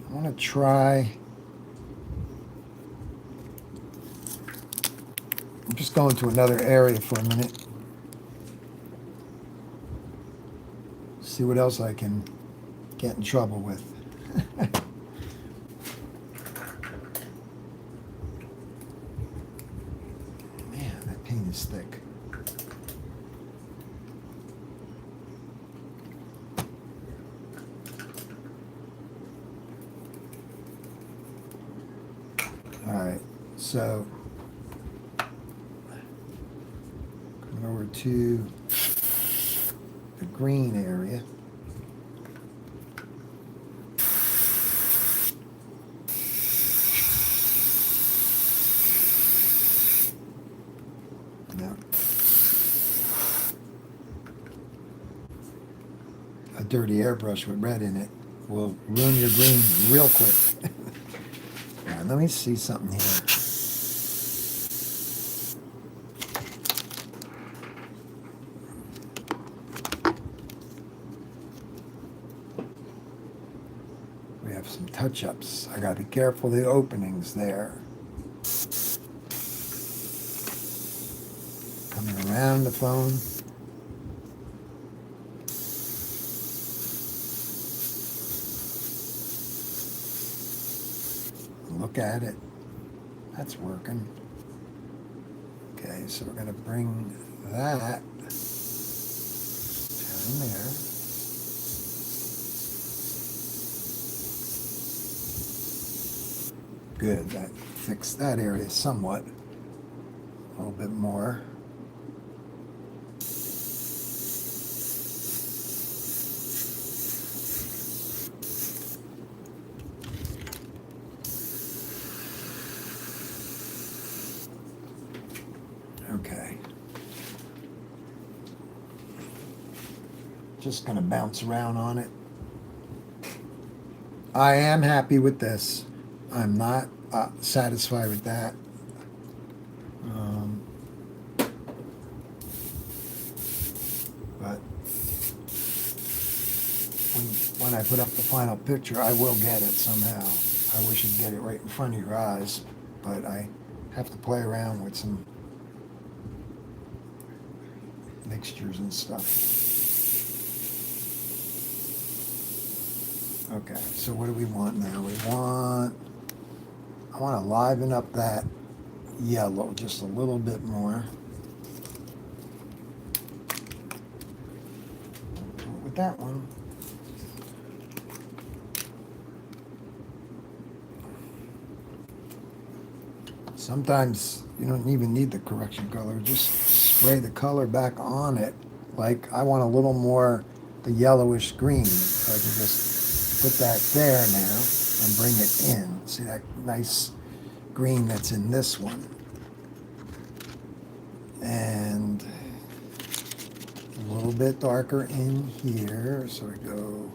want to try I'm just going to another area for a minute. See what else I can get in trouble with. Man, that paint is thick. Alright, so coming over to the green area. Now, a dirty airbrush with red in it will ruin your green real quick. Now, let me see something here. We have some touch-ups. I gotta be careful of the openings there. Coming around the phone. Look at it. That's working. Okay, so we're gonna bring that down there. Good, that fixed that area somewhat. A little bit more. Okay. Just gonna bounce around on it. I am happy with this. I'm not satisfied with that. But when I put up the final picture, I will get it somehow. I wish you'd get it right in front of your eyes, but I have to play around with some mixtures and stuff. Okay, so what do we want now? I want to liven up that yellow just a little bit more. With that one. Sometimes you don't even need the correction color. Just spray the color back on it. Like I want a little more the yellowish green. So I can just put that there now and bring it in. See that nice green that's in this one. And a little bit darker in here. So we go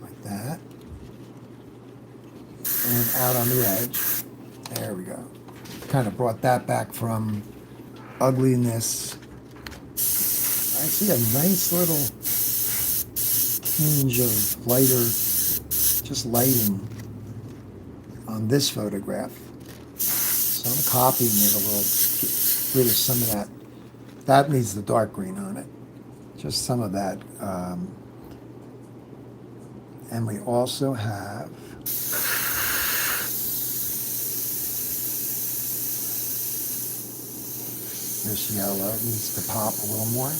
like that. And out on the edge. There we go. Kind of brought that back from ugliness. I see a nice little tinge of lighter, just lighting on this photograph. So I'm copying it a little, get rid of some of that. That needs the dark green on it. Just some of that. And we also have this yellow needs to pop a little more.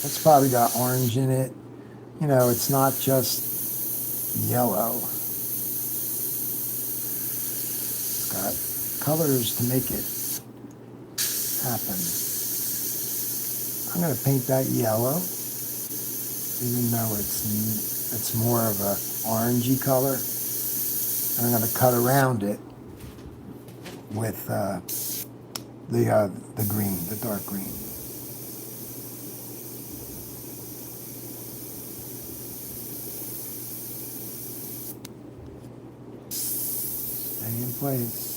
It's probably got orange in it. You know, it's not just yellow. It's got colors to make it happen. I'm going to paint that yellow, even though it's more of a orangey color. And I'm going to cut around it with the green, the dark green. Stay in place.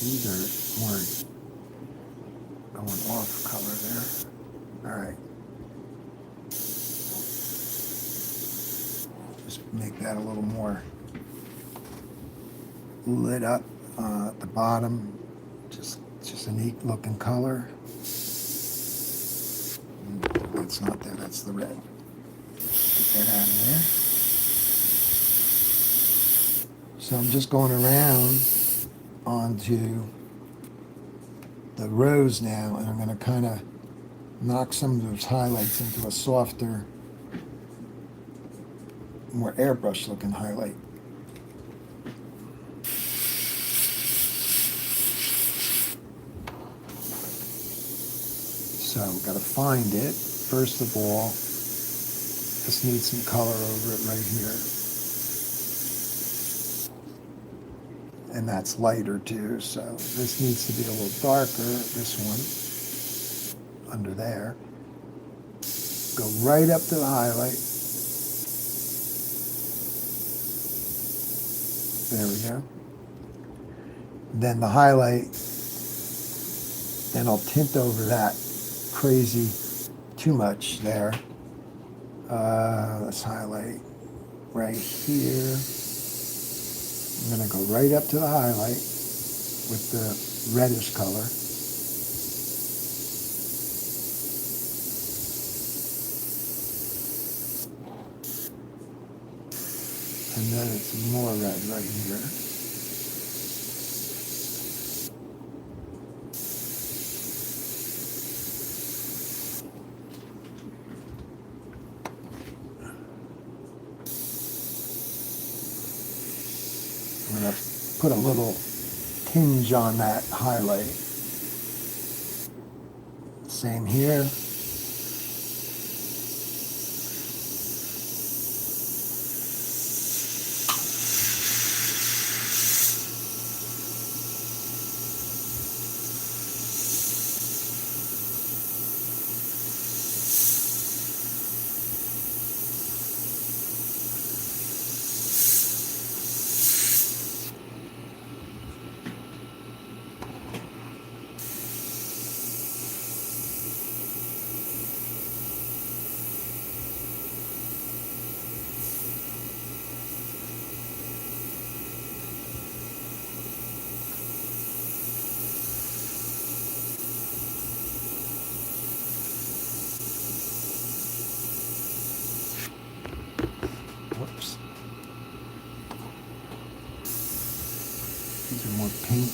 These are more going off color there. All right. Just make that a little more lit up at the bottom. Just a neat looking color. That's not there, that's the red. Get that out of there. So I'm just going around onto the rose now, and I'm going to kind of knock some of those highlights into a softer, more airbrush looking highlight. So got to find it. First of all, just need some color over it right here. And that's lighter too, so this needs to be a little darker, this one, under there. Go right up to the highlight. There we go. Then the highlight, and I'll tint over that crazy too much there. Let's highlight right here. I'm going to go right up to the highlight with the reddish color. And then it's more red right here. I'm going to put a little tinge on that highlight. Same here. Whoops. These are more pink.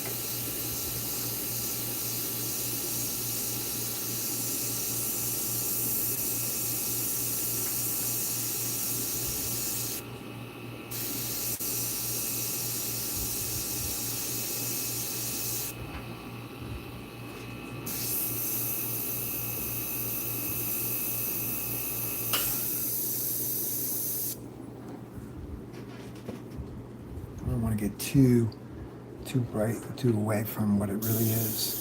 I don't want to get too bright, too away from what it really is.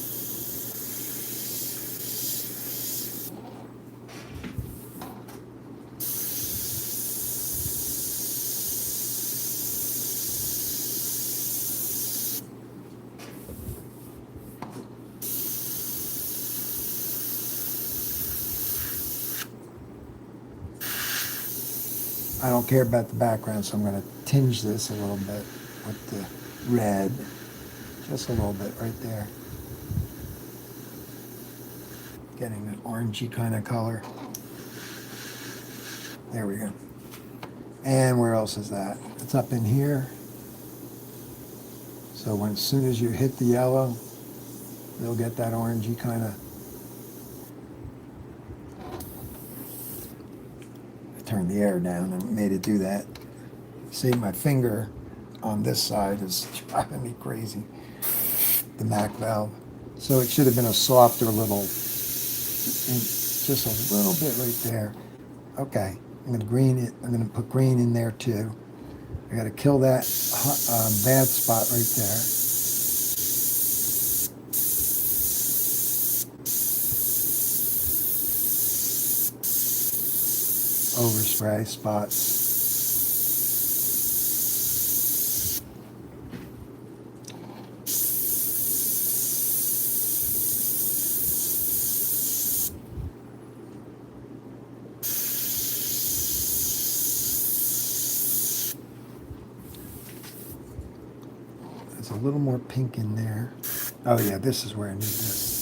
I don't care about the background, so I'm going to tinge this a little bit with the red. Just a little bit right there. Getting an orangey kind of color. There we go. And where else is that? It's up in here. So when, as soon as you hit the yellow, you'll get that orangey kind of. I turned the air down and made it do that. See, my finger on this side is driving me crazy. The Mac valve. So it should have been a softer little, just a little bit right there. Okay, I'm going to green it. I'm going to put green in there too. I got to kill that bad spot right there. Overspray spots. There's a little more pink in there. Oh yeah, this is where I need this.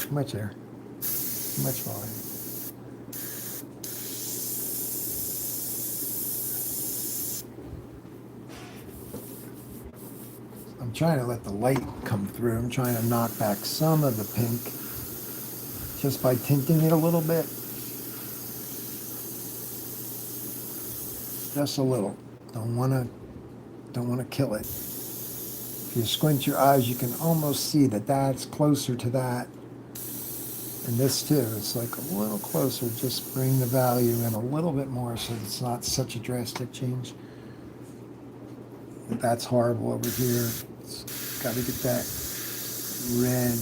Too much air. Too much volume. I'm trying to let the light come through. I'm trying to knock back some of the pink just by tinting it a little bit. Just a little. Don't want to kill it. If you squint your eyes, you can almost see that that's closer to that. And this too, it's like a little closer. Just bring the value in a little bit more so it's not such a drastic change. But that's horrible over here. It's got to get that red.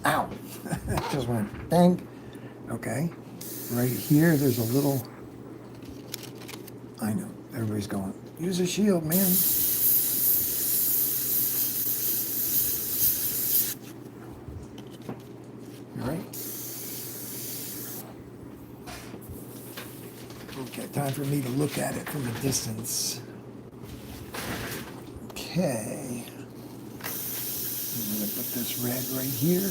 Ow! It just went bang. Okay. Right here, there's a little. I know. Everybody's going, use a shield, man. All right. Okay, time for me to look at it from a distance. Okay. I'm going to put this red right here.